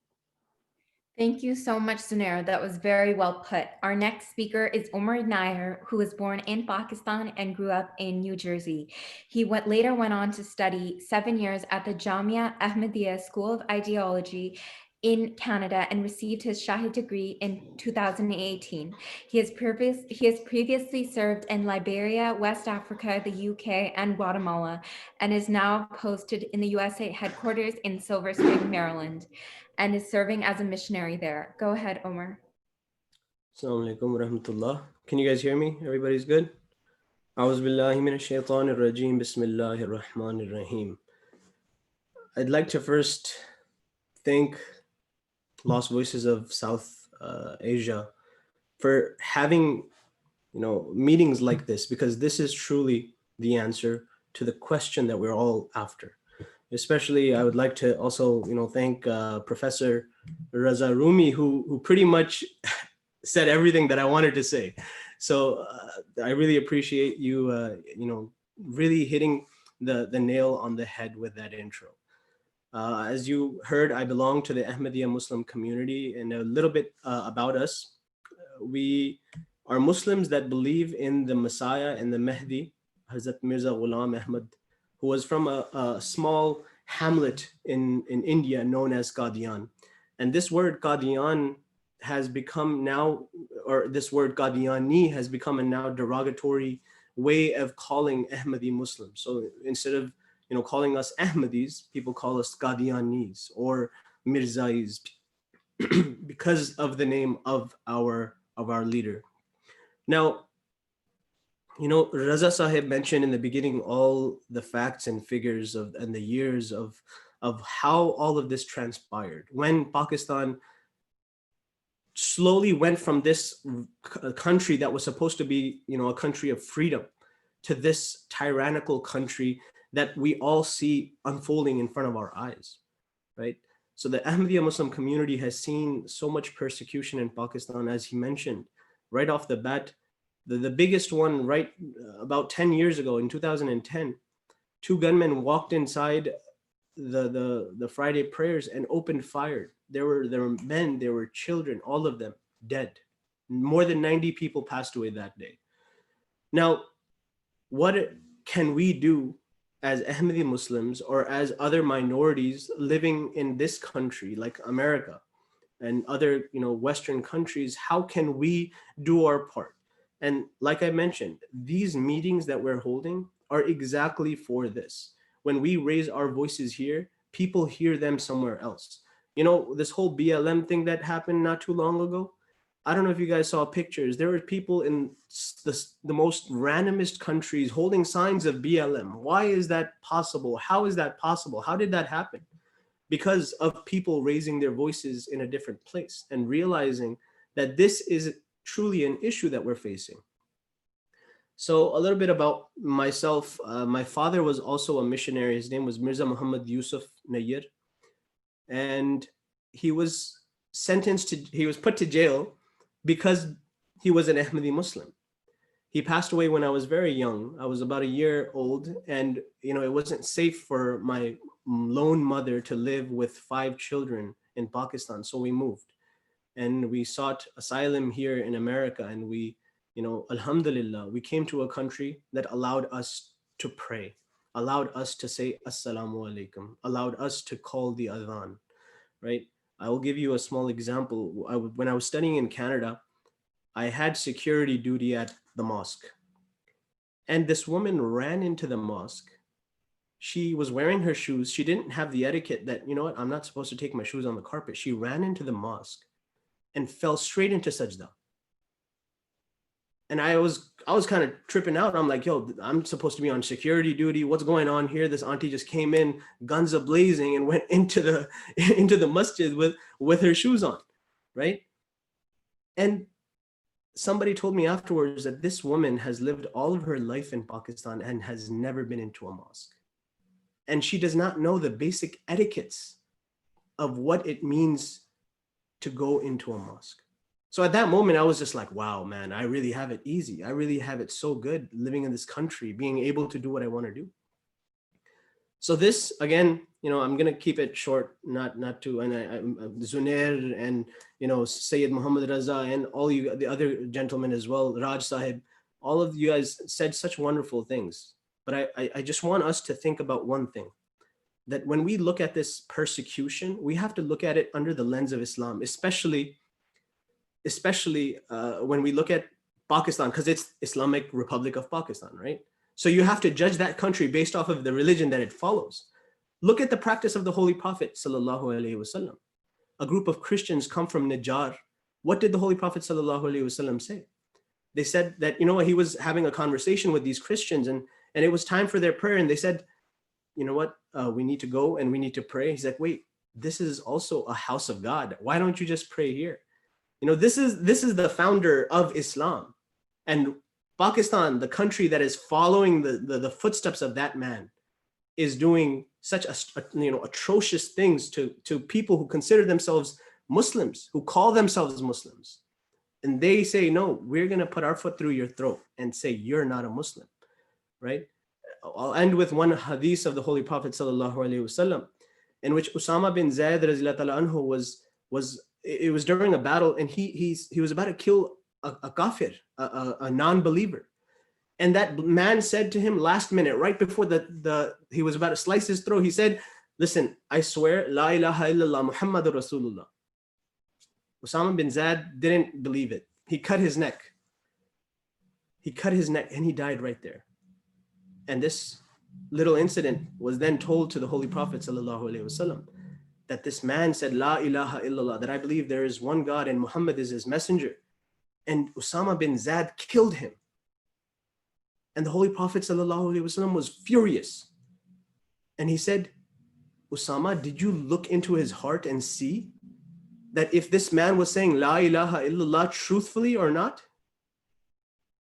Thank you so much, Zunair. That was very well put. Our next speaker is Omar Nair, who was born in Pakistan and grew up in New Jersey. He later went on to study 7 years at the Jamia Ahmadiyya School of Ideology in Canada and received his Shahid degree in 2018. He has previously served in Liberia, West Africa, the UK, and Guatemala, and is now posted in the USA headquarters in Silver Spring, Maryland, and is serving as a missionary there. Go ahead, Omar. Assalamu alaikum wa rahmatullah. Can you guys hear me? Everybody's good? A'udhu billahi minash shaitanir rajim. Bismillahir rahmanir rahim. I'd like to first thank Lost Voices of South Asia for having, meetings like this, because this is truly the answer to the question that we're all after. Especially, I would like to also, thank Professor Raza Rumi, who pretty much said everything that I wanted to say. So I really appreciate you, really hitting the nail on the head with that intro. As you heard, I belong to the Ahmadiyya Muslim community, and a little bit about us. We are Muslims that believe in the Messiah and the Mahdi, Hazrat Mirza Ghulam Ahmad, who was from a small hamlet in India known as Qadian. And this word Qadian has become now, or this word Qadiani has become a now derogatory way of calling Ahmadi Muslims. So instead of calling us Ahmadis, people call us Qadianis or Mirzais because of the name of our leader. Now, Raza Sahib mentioned in the beginning all the facts and figures and the years of how all of this transpired. When Pakistan slowly went from this country that was supposed to be, a country of freedom, to this tyrannical country that we all see unfolding in front of our eyes, right? So the Ahmadiyya Muslim community has seen so much persecution in Pakistan, as he mentioned, right off the bat. The biggest one, right about 10 years ago in 2010, 2 gunmen walked inside the Friday prayers and opened fire. There were men, there were children, all of them dead. More than 90 people passed away that day. Now, what can we do as Ahmadi Muslims or as other minorities living in this country like America and other Western countries? How can we do our part? And like I mentioned, these meetings that we're holding are exactly for this. When we raise our voices here, people hear them somewhere else. This whole BLM thing that happened not too long ago, I don't know if you guys saw pictures. There were people in the most randomest countries holding signs of BLM. Why is that possible? How is that possible? How did that happen? because of people raising their voices in a different place and realizing that this is truly an issue that we're facing. So a little bit about myself. My father was also a missionary. His name was Mirza Muhammad Yusuf Nayyir. And he was he was put to jail because he was an Ahmadi Muslim. He passed away when I was very young. I was about a year old, and it wasn't safe for my lone mother to live with 5 children in Pakistan. So we moved and we sought asylum here in America, and we, alhamdulillah, we came to a country that allowed us to pray, allowed us to say assalamu alaikum, allowed us to call the adhan, right? I will give you a small example. When I was studying in Canada, I had security duty at the mosque. And this woman ran into the mosque. She was wearing her shoes. She didn't have the etiquette that, I'm not supposed to take my shoes on the carpet. She ran into the mosque and fell straight into sajda. And I was kind of tripping out. I'm like, yo, I'm supposed to be on security duty. What's going on here? This auntie just came in, guns a blazing, and went into the masjid with her shoes on, right? And somebody told me afterwards that this woman has lived all of her life in Pakistan and has never been into a mosque. And she does not know the basic etiquettes of what it means to go into a mosque. So at that moment, I was just like, wow, man, I really have it easy. I really have it so good living in this country, being able to do what I want to do. So this, again, I'm going to keep it short, not to, and Zunair and, Sayyid Muhammad Raza and all you, the other gentlemen as well, Raj Sahib, all of you guys said such wonderful things. But I just want us to think about one thing, that when we look at this persecution, we have to look at it under the lens of Islam, especially when we look at Pakistan, because it's Islamic Republic of Pakistan, right? So you have to judge that country based off of the religion that it follows. Look at the practice of the Holy Prophet sallallahu alaihi wasallam. A group of Christians come from Najjar. What did the Holy Prophet sallallahu alaihi wasallam say? They said that, he was having a conversation with these Christians and it was time for their prayer. And they said, we need to go and we need to pray. He's like, wait, this is also a house of God. Why don't you just pray here? This is the founder of Islam. And Pakistan, the country that is following the footsteps of that man, is doing such atrocious things to people who consider themselves Muslims, who call themselves Muslims. And they say, no, we're going to put our foot through your throat and say, you're not a Muslim, right? I'll end with one hadith of the Holy Prophet sallallahu alaihi wasallam, in which Usama bin Zayd radhiyallahu anhu was during a battle, and he was about to kill a kafir, a non-believer. And that man said to him last minute, right before he was about to slice his throat, he said, listen, I swear, la ilaha illallah Muhammadur Rasulullah. Usama bin Zayd didn't believe it. He cut his neck. And he died right there. And this little incident was then told to the Holy Prophet sallallahu alaihi wasallam, that this man said, la ilaha illallah, that I believe there is one God and Muhammad is his messenger. And Usama bin Zayd killed him. And the Holy Prophet ﷺ was furious. And he said, Usama, did you look into his heart and see that if this man was saying La ilaha illallah truthfully or not?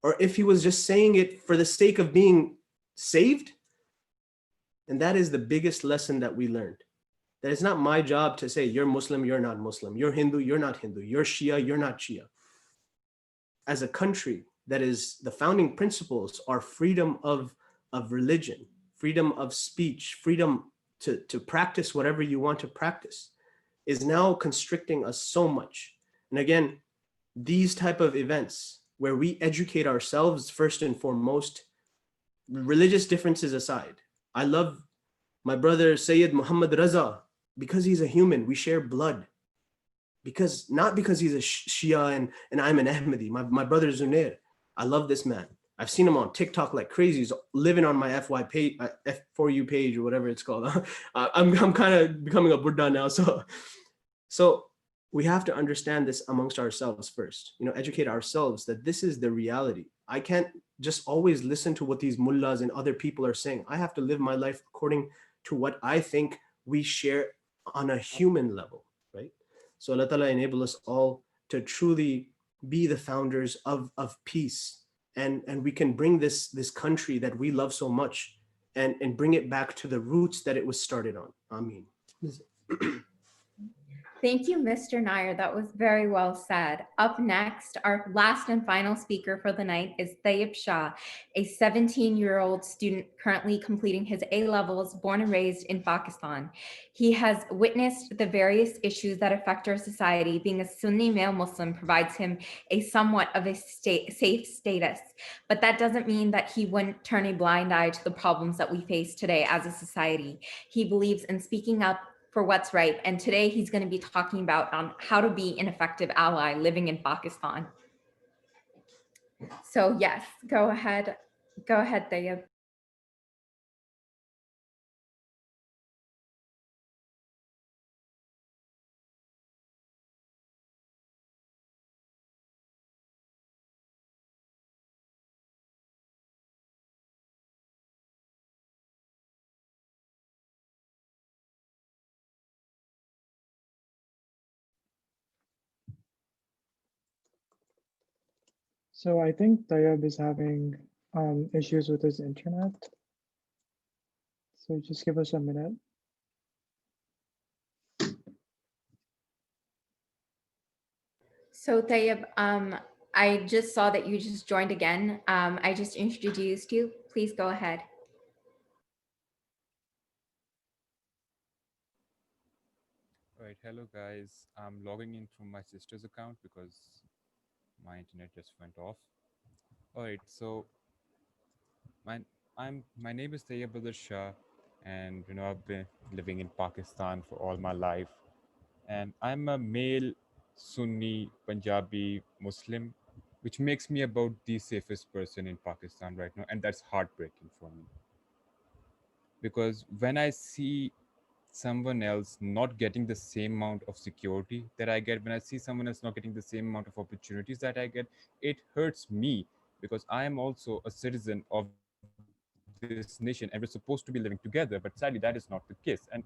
Or if he was just saying it for the sake of being saved? And that is the biggest lesson that we learned. That it's not my job to say, you're Muslim, you're not Muslim. You're Hindu, you're not Hindu. You're Shia, you're not Shia. As a country, that is, the founding principles are freedom of religion, freedom of speech, freedom to practice whatever you want to practice, is now constricting us so much. And again, these type of events where we educate ourselves first and foremost, religious differences aside. I love my brother Sayyid Muhammad Raza because he's a human. We share blood. Not because he's a Shia and I'm an Ahmadi. My brother Zunair, I love this man. I've seen him on TikTok like crazy. He's living on my FY page, F4U page or whatever it's called. I'm kind of becoming a Buddha now. So we have to understand this amongst ourselves first, educate ourselves that this is the reality. I can't just always listen to what these mullahs and other people are saying. I have to live my life according to what I think we share on a human level, right? So Allah Ta'ala enable us all to truly be the founders of peace, and we can bring this country that we love so much and bring it back to the roots that it was started on. Ameen. Thank you, Mr. Nair. That was very well said. Up next, our last and final speaker for the night is Tayyib Shah, a 17-year-old student currently completing his A-levels, born and raised in Pakistan. He has witnessed the various issues that affect our society. Being a Sunni male Muslim provides him a somewhat of a safe status, but that doesn't mean that he wouldn't turn a blind eye to the problems that we face today as a society. He believes in speaking up for what's right. And today he's going to be talking about on how to be an effective ally living in Pakistan. So yes, go ahead, Tayyib. So I think Tayyab is having issues with his internet. So just give us a minute. So Tayyib, I just saw that you just joined again. I just introduced you. Please go ahead. All right, hello guys. I'm logging in from my sister's account because my internet just went off. All right, so my my name is Tayyib Shah, and I've been living in Pakistan for all my life, and I'm a male Sunni Punjabi Muslim, which makes me about the safest person in Pakistan right now, and that's heartbreaking for me because when I see someone else not getting the same amount of security that I get, when I see someone else not getting the same amount of opportunities that I get, it hurts me because I am also a citizen of this nation and we're supposed to be living together. But sadly, that is not the case. And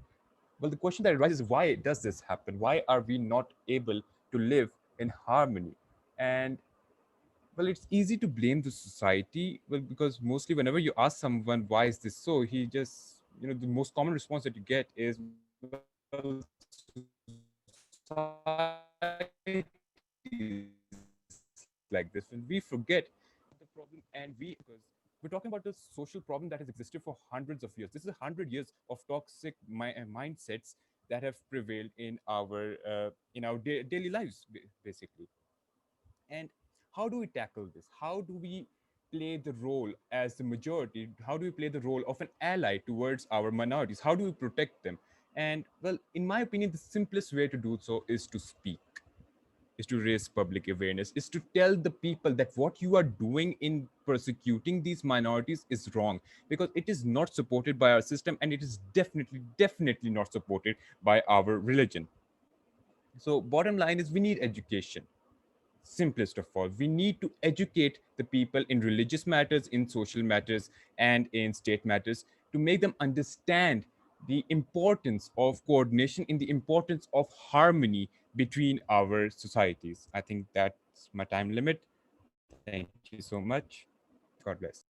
well, the question that arises is why does this happen? Why are we not able to live in harmony? And well, it's easy to blame the society. Well, because mostly whenever you ask someone why is this so, he just, the most common response that you get is, well, society is like this. When we forget the problem, and because we're talking about a social problem that has existed for hundreds of years. This is 100 years of toxic mindsets that have prevailed in our daily lives, basically. And how do we tackle this? How do we play the role as the majority? How do we play the role of an ally towards our minorities? How do we protect them? And well, in my opinion, the simplest way to do so is to speak, is to raise public awareness, is to tell the people that what you are doing in persecuting these minorities is wrong, because it is not supported by our system, and it is definitely not supported by our religion. So bottom line is, we need education. Simplest of all, we need to educate the people in religious matters, in social matters, and in state matters, to make them understand the importance of coordination, in the importance of harmony between our societies. I think that's my time limit. Thank you so much. God bless.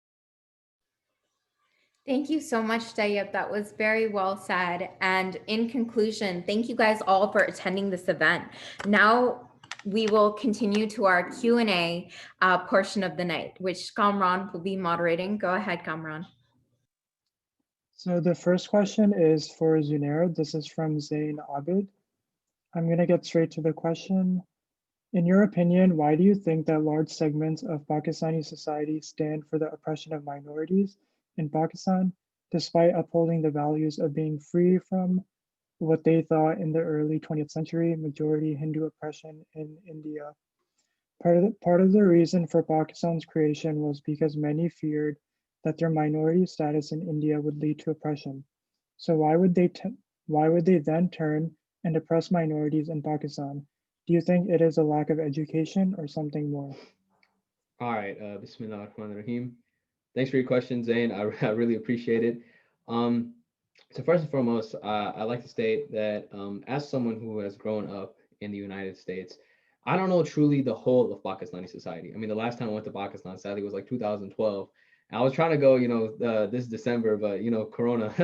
Thank you so much, Tayyib. That was very well said. And in conclusion, thank you guys all for attending this event. Now we will continue to our Q&A portion of the night, which Kamran will be moderating. Go ahead, Kamran. So the first question is for Zunair. This is from Zain Abid. I'm going to get straight to the question. In your opinion, why do you think that large segments of Pakistani society stand for the oppression of minorities in Pakistan, despite upholding the values of being free from what they thought in the early 20th century majority Hindu oppression in India? Part of the reason for Pakistan's creation was because many feared that their minority status in India would lead to oppression. So why would they then turn and oppress minorities in Pakistan? Do you think it is a lack of education or something more? All right, Bismillah ar-Rahman ar-Rahim. Thanks for your question, Zain. I really appreciate it. Um, So first and foremost, I'd like to state that as someone who has grown up in the United States, I don't know truly the whole of Pakistani society. I mean, the last time I went to Pakistan, sadly, was like 2012. I was trying to go, this December, but Corona.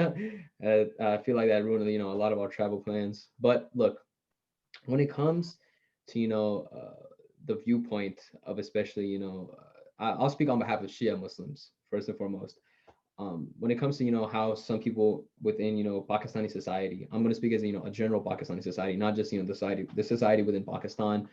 I feel like that ruined, a lot of our travel plans. But look, when it comes to the viewpoint of especially I'll speak on behalf of Shia Muslims first and foremost. When it comes to how some people within Pakistani society, I'm going to speak as a general Pakistani society, not just the society within Pakistan.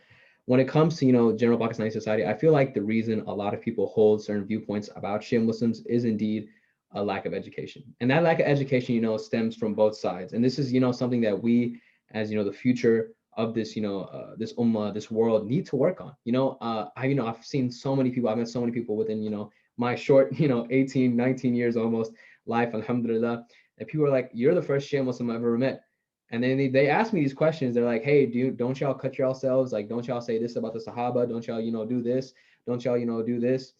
When it comes to general Pakistani society, I feel like the reason a lot of people hold certain viewpoints about Shia Muslims is indeed a lack of education, and that lack of education stems from both sides. And this is something that we, as the future of this this ummah, this world, need to work on. I've seen so many people, I've met so many people within my short 18 19 years almost life, alhamdulillah, and people are like, you're the first Shia Muslim I've ever met. And then they ask me these questions. They're like, hey, don't y'all cut yourselves? Like, don't y'all say this about the Sahaba? Don't y'all do this? Don't y'all do this?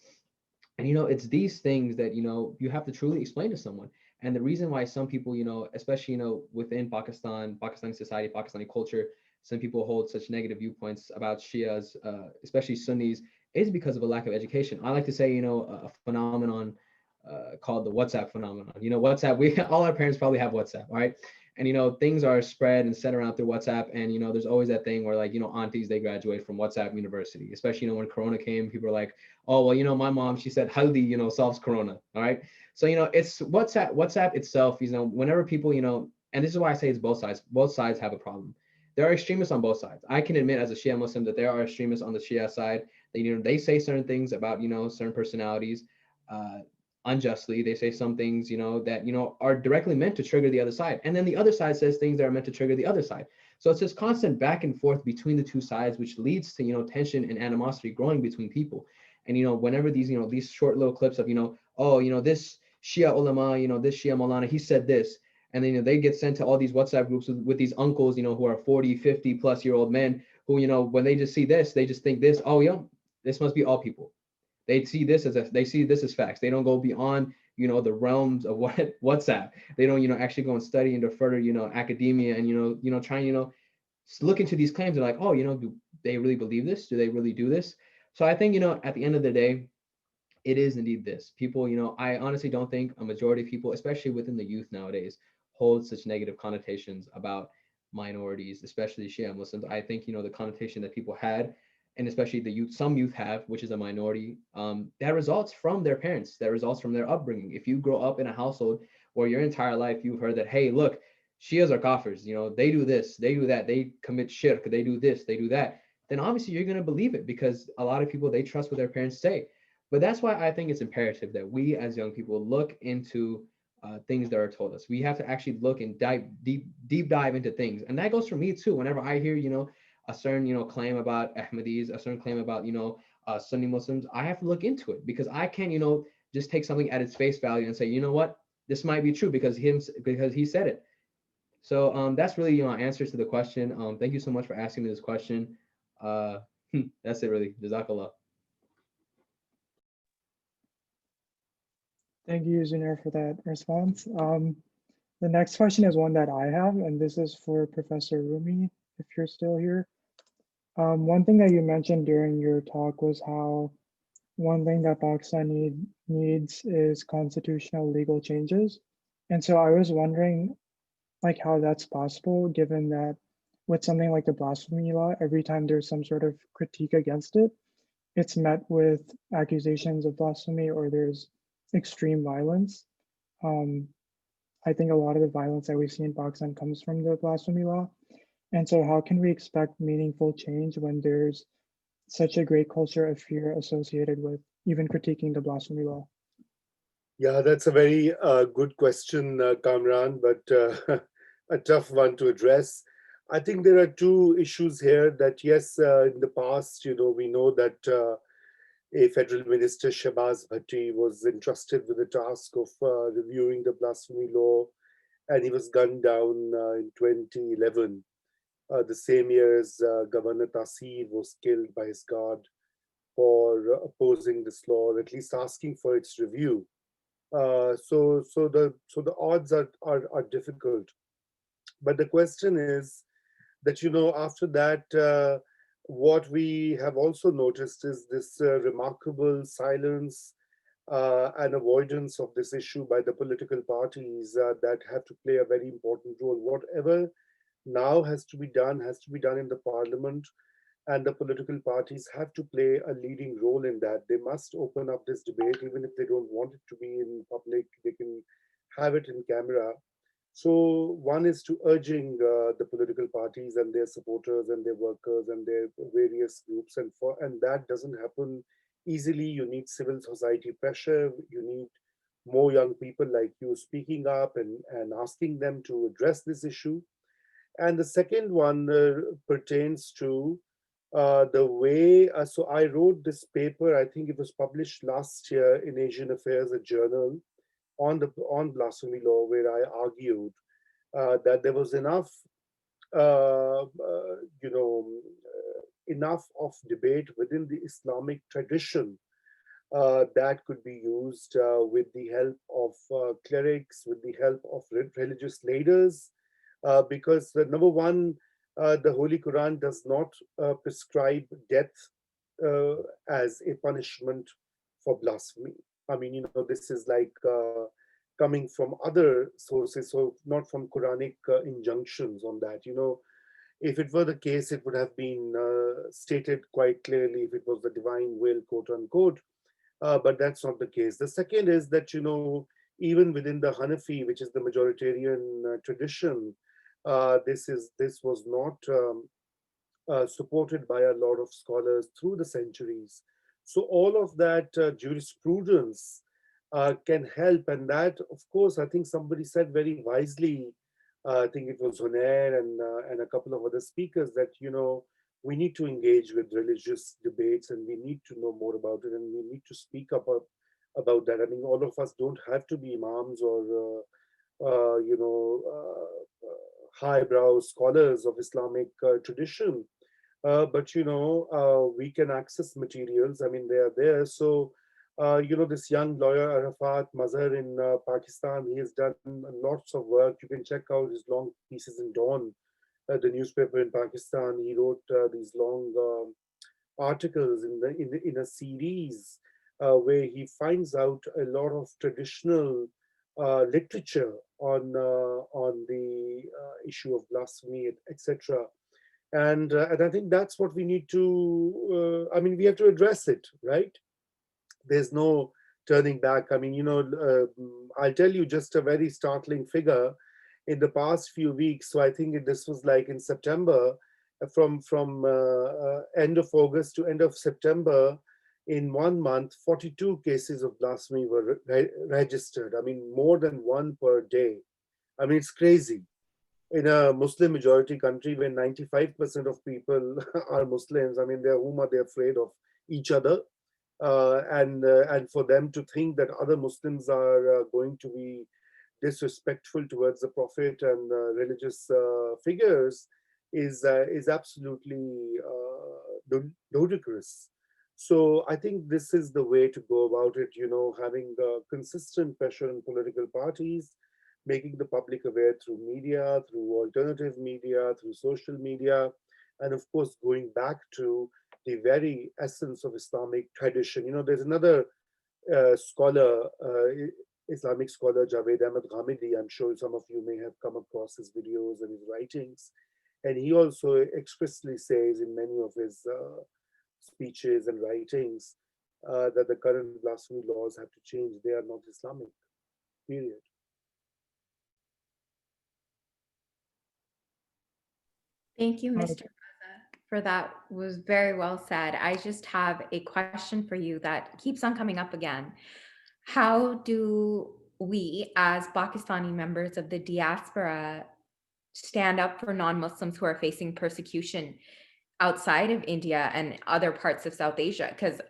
And it's these things that you have to truly explain to someone. And the reason why some people, especially within Pakistani society, Pakistani culture, some people hold such negative viewpoints about Shias, especially Sunnis, is because of a lack of education. I like to say, a phenomenon called the WhatsApp phenomenon. WhatsApp, we all our parents probably have WhatsApp, all right? And things are spread and sent around through WhatsApp. And there's always that thing where, like, aunties, they graduate from WhatsApp university, especially when Corona came. People are like, oh, well, my mom, she said haldi solves Corona. All right. So it's WhatsApp itself, whenever people, and this is why I say it's both sides have a problem. There are extremists on both sides. I can admit as a Shia Muslim that there are extremists on the Shia side. They say certain things about certain personalities unjustly. They say some things that are directly meant to trigger the other side, and then the other side says things that are meant to trigger the other side. So it's this constant back and forth between the two sides, which leads to tension and animosity growing between people. And whenever these short little clips of this Shia ulama, this Shia Maulana, he said this, and then they get sent to all these WhatsApp groups with these uncles who are 40 50 plus year old men who when they just see this, they just think this, oh yeah, this must be all people. They see this as facts. They don't go beyond the realms of what WhatsApp. They don't actually go and study into further academia and try and look into these claims. They're like, oh, do they really believe this? Do they really do this? So I think at the end of the day, it is indeed this. People, I honestly don't think a majority of people, especially within the youth nowadays, hold such negative connotations about minorities, especially Shia Muslims. I think the connotation that people had, and especially the youth, some youth have, which is a minority, that results from their parents, that results from their upbringing. If you grow up in a household where your entire life you've heard that, hey, look, Shias are kafirs, they do this, they do that, they commit shirk, they do this, they do that, then obviously you're going to believe it, because a lot of people, they trust what their parents say. But that's why I think it's imperative that we as young people look into things that are told us. We have to actually look and deep dive into things. And that goes for me too. Whenever I hear, a certain, claim about Ahmadis, a certain claim about, Sunni Muslims, I have to look into it, because I can, just take something at its face value and say, you know what, this might be true because he said it. So that's really, answers to the question. Thank you so much for asking me this question. That's it really. Jazakallah. Thank you, Zunair, for that response. The next question is one that I have, and this is for Professor Rumi, if you're still here. One thing that you mentioned during your talk was how one thing that Pakistan needs is constitutional legal changes. And so I was wondering, like, how that's possible, given that with something like the blasphemy law, every time there's some sort of critique against it, it's met with accusations of blasphemy, or there's extreme violence. I think a lot of the violence that we see in Pakistan comes from the blasphemy law. And so how can we expect meaningful change when there's such a great culture of fear associated with even critiquing the blasphemy law? Yeah, that's a very good question, Kamran, but a tough one to address. I think there are two issues here that, yes, in the past, we know that a federal minister, Shahbaz Bhatti, was entrusted with the task of reviewing the blasphemy law, and he was gunned down in 2011, the same year as Governor Taseer was killed by his guard for opposing this law, or at least asking for its review. So the odds are difficult. But the question is that, after that, what we have also noticed is this remarkable silence and avoidance of this issue by the political parties that have to play a very important role. Whatever now has to be done in the parliament, and the political parties have to play a leading role in that. They must open up this debate, even if they don't want it to be in public, they can have it in camera. So one is to urging the political parties and their supporters and their workers and their various groups, and that doesn't happen easily. You need civil society pressure. You need more young people like you speaking up and asking them to address this issue. And the second one pertains to the way. So I wrote this paper. I think it was published last year in Asian Affairs, a journal on blasphemy law, where I argued that there was enough of debate within the Islamic tradition that could be used with the help of clerics, with the help of religious leaders, because number one, the Holy Quran does not prescribe death as a punishment for blasphemy. I mean, this is like coming from other sources, so not from Quranic injunctions on that. If it were the case, it would have been stated quite clearly if it was the divine will, quote unquote. But that's not the case. The second is that, even within the Hanafi, which is the majoritarian tradition, this was not supported by a lot of scholars through the centuries. So all of that jurisprudence can help, and that, of course, I think somebody said very wisely. I think it was Honair and a couple of other speakers that we need to engage with religious debates, and we need to know more about it, and we need to speak up about that. I mean, all of us don't have to be imams or highbrow scholars of Islamic tradition. But we can access materials. I mean, they are there. So this young lawyer Arafat Mazhar in Pakistan, he has done lots of work. You can check out his long pieces in Dawn, the newspaper in Pakistan. He wrote these long articles in a series where he finds out a lot of traditional literature on the issue of blasphemy, etc. And I think that's what we need to. I mean, we have to address it, right? There's no turning back. I mean, I'll tell you just a very startling figure. In the past few weeks, so I think this was like in September, from end of August to end of September, in 1 month, 42 cases of blasphemy were registered. I mean, more than one per day. I mean, it's crazy. In a Muslim majority country where 95% of people are Muslims, I mean, whom are they afraid of? Each other. And for them to think that other Muslims are going to be disrespectful towards the Prophet and religious figures is absolutely ludicrous. So I think this is the way to go about it, having consistent pressure on political parties, making the public aware through media, through alternative media, through social media, and of course going back to the very essence of Islamic tradition. There's another scholar, Islamic scholar, Javed Ahmed Ghamidi. I'm sure some of you may have come across his videos and his writings. And he also expressly says in many of his speeches and writings that the current blasphemy laws have to change. They are not Islamic, period. Thank you, Mr. for that. Was very well said. I just have a question for you that keeps on coming up again. How do we, as Pakistani members of the diaspora, stand up for non-Muslims who are facing persecution outside of India and other parts of South Asia? Because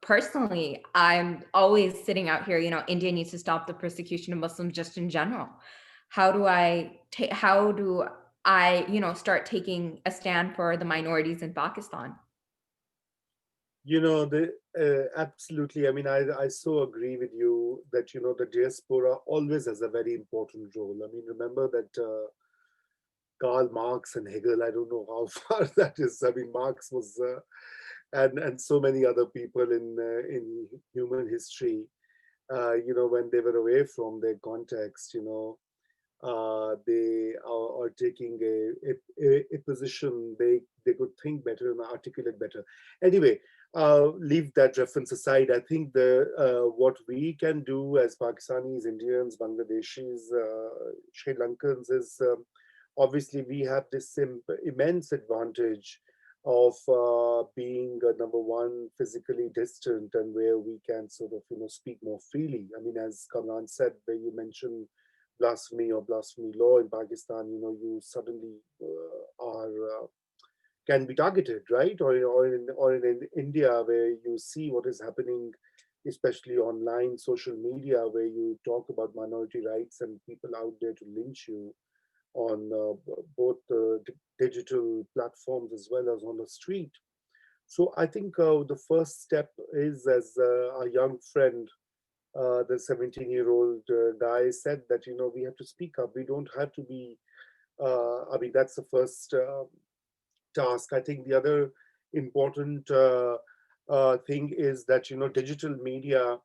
personally, I'm always sitting out here, India needs to stop the persecution of Muslims just in general. How do I start taking a stand for the minorities in Pakistan? Absolutely. I mean, I so agree with you. that the diaspora always has a very important role. I mean, remember that Karl Marx and Hegel. I don't know how far that is. I mean, Marx was, and so many other people in human history. When they were away from their context, they are taking a position. They could think better and articulate better. Anyway, leave that reference aside. I think what we can do as Pakistanis, Indians, Bangladeshis, Sri Lankans is obviously we have this immense advantage of being number one, physically distant, and where we can sort of speak more freely. I mean, as Kamran said, where you mentioned blasphemy or blasphemy law in Pakistan, you suddenly can be targeted, right? Or in India, where you see what is happening, especially online social media, where you talk about minority rights and people out there to lynch you on both digital platforms as well as on the street. So I think the first step is, as a young friend, the 17-year-old guy said, that we have to speak up. We don't have to be. I mean, that's the first task. I think the other important thing is that digital media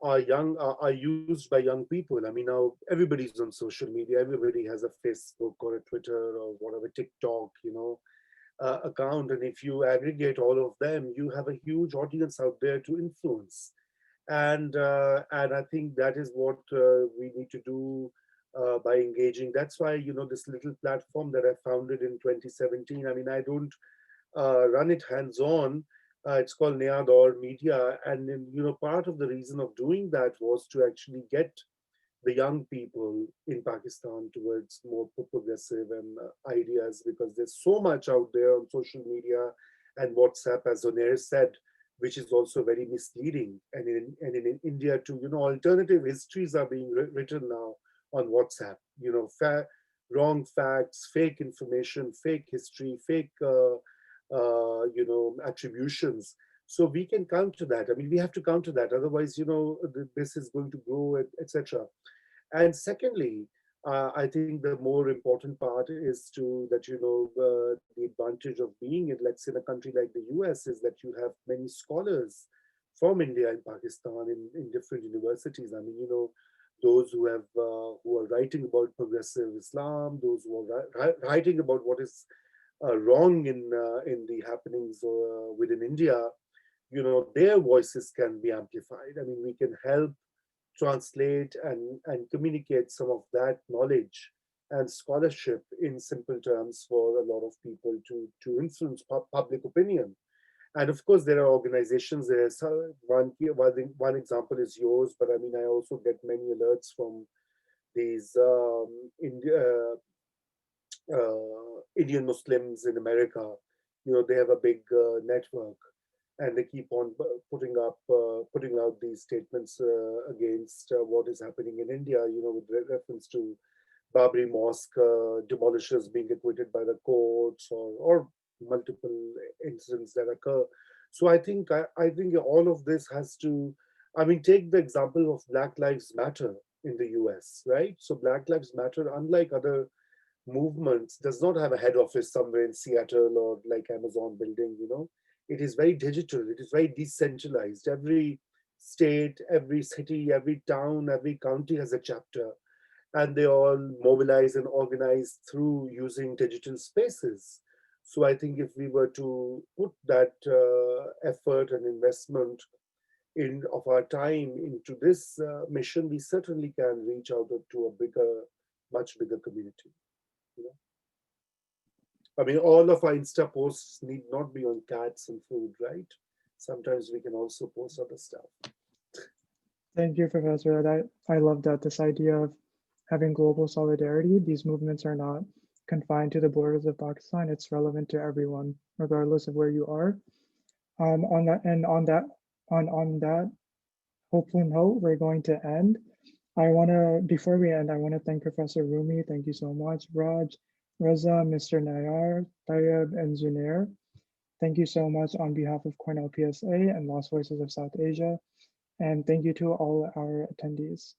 are used by young people. I mean, now everybody's on social media. Everybody has a Facebook or a Twitter or whatever, TikTok, account. And if you aggregate all of them, you have a huge audience out there to influence. And I think that is what we need to do by engaging. That's why this little platform that I founded in 2017. I mean, I don't run it hands-on. It's called Naya Daur Media, and part of the reason of doing that was to actually get the young people in Pakistan towards more progressive and ideas, because there's so much out there on social media and WhatsApp, as Onair said, which is also very misleading. And in India too, alternative histories are being written now on WhatsApp. Wrong facts, fake information, fake history, fake attributions. So we can counter that. I mean, we have to counter that. Otherwise, this is going to grow, etc. And secondly, I think the more important part is the advantage of being in, let's say, a country like the US, is that you have many scholars from India and Pakistan in different universities. I mean, those who are writing about progressive Islam, those who are writing about what is wrong in the happenings within India, their voices can be amplified. I mean, we can help translate and communicate some of that knowledge and scholarship in simple terms for a lot of people to influence public opinion. And of course, there are organizations. There's one example is yours, but I mean, I also get many alerts from these Indian Muslims in America. They have a big network, and they keep on putting out these statements against what is happening in India. With reference to Babri Mosque demolishers being acquitted by the courts, or multiple incidents that occur. So I think all of this has to. I mean, take the example of Black Lives Matter in the US, right? So Black Lives Matter, unlike other movements, does not have a head office somewhere in Seattle or like Amazon building. It is very digital. It is very decentralized. Every state, every city, every town, every county has a chapter, and they all mobilize and organize through using digital spaces. So I think if we were to put that effort and investment of our time into this mission, we certainly can reach out to a much bigger community. I mean, all of our Insta posts need not be on cats and food, right? Sometimes we can also post other stuff. Thank you, Professor. I love that, this idea of having global solidarity. These movements are not confined to the borders of Pakistan. It's relevant to everyone, regardless of where you are. On that hopeful note, we're going to end. Before we end, I want to thank Professor Rumi. Thank you so much, Raj, Reza, Mr. Nayar, Tayyab, and Zunair. Thank you so much on behalf of Cornell PSA and Lost Voices of South Asia. And thank you to all our attendees.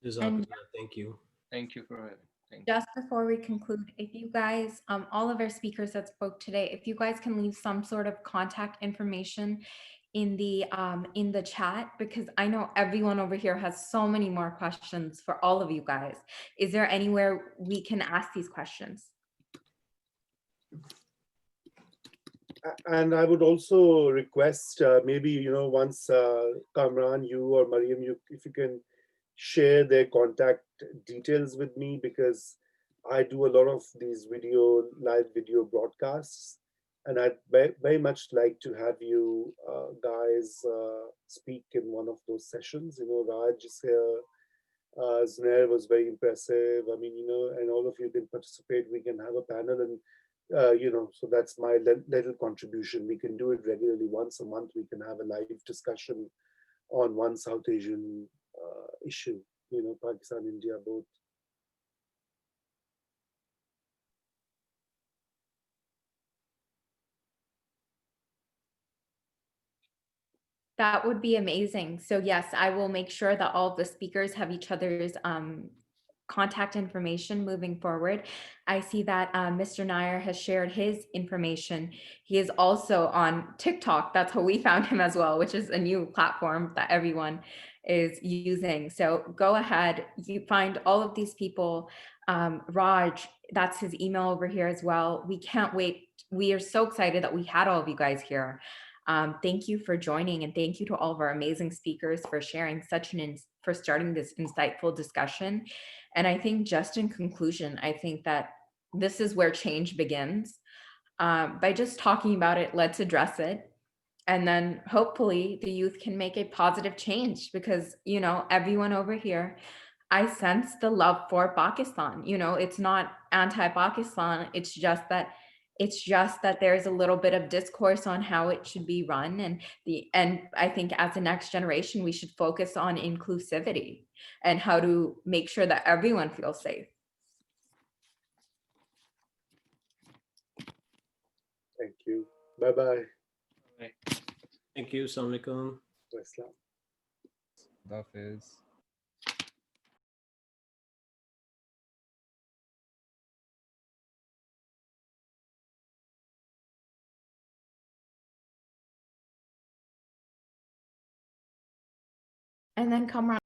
Jazakallah, thank you. Thank you for having. Thank you. Just before we conclude, if you guys, all of our speakers that spoke today, if you guys can leave some sort of contact information in the chat, because I know everyone over here has so many more questions for all of you guys. Is there anywhere we can ask these questions? And I would also request maybe, you know, once Kamran, you or Mariam, if you can share their contact details with me, because I do a lot of these live video broadcasts, and I'd very much like to have you guys speak in one of those sessions. You know, Raj is here, Znair was very impressive. I mean, you know, and all of you can participate. We can have a panel, and you know, so that's my little contribution. We can do it regularly. Once a month, we can have a live discussion on one South Asian issue, you know, Pakistan, India, both. That would be amazing. So yes, I will make sure that all of the speakers have each other's contact information moving forward. I see that Mr. Nair has shared his information. He is also on TikTok. That's how we found him as well, which is a new platform that everyone is using. So go ahead, you find all of these people. Raj, that's his email over here as well. We can't wait. We are so excited that we had all of you guys here. Thank you for joining, and thank you to all of our amazing speakers for sharing for starting this insightful discussion. And I think just in conclusion, I think that this is where change begins. By just talking about it, let's address it. And then hopefully the youth can make a positive change, because, you know, everyone over here, I sense the love for Pakistan. You know, it's not anti-Pakistan. It's just that there's a little bit of discourse on how it should be run, and I think as the next generation, we should focus on inclusivity and how to make sure that everyone feels safe. Thank you. Bye-bye. Thank you. Assalamu alaikum. Islam. Hafiz. And then Kamran.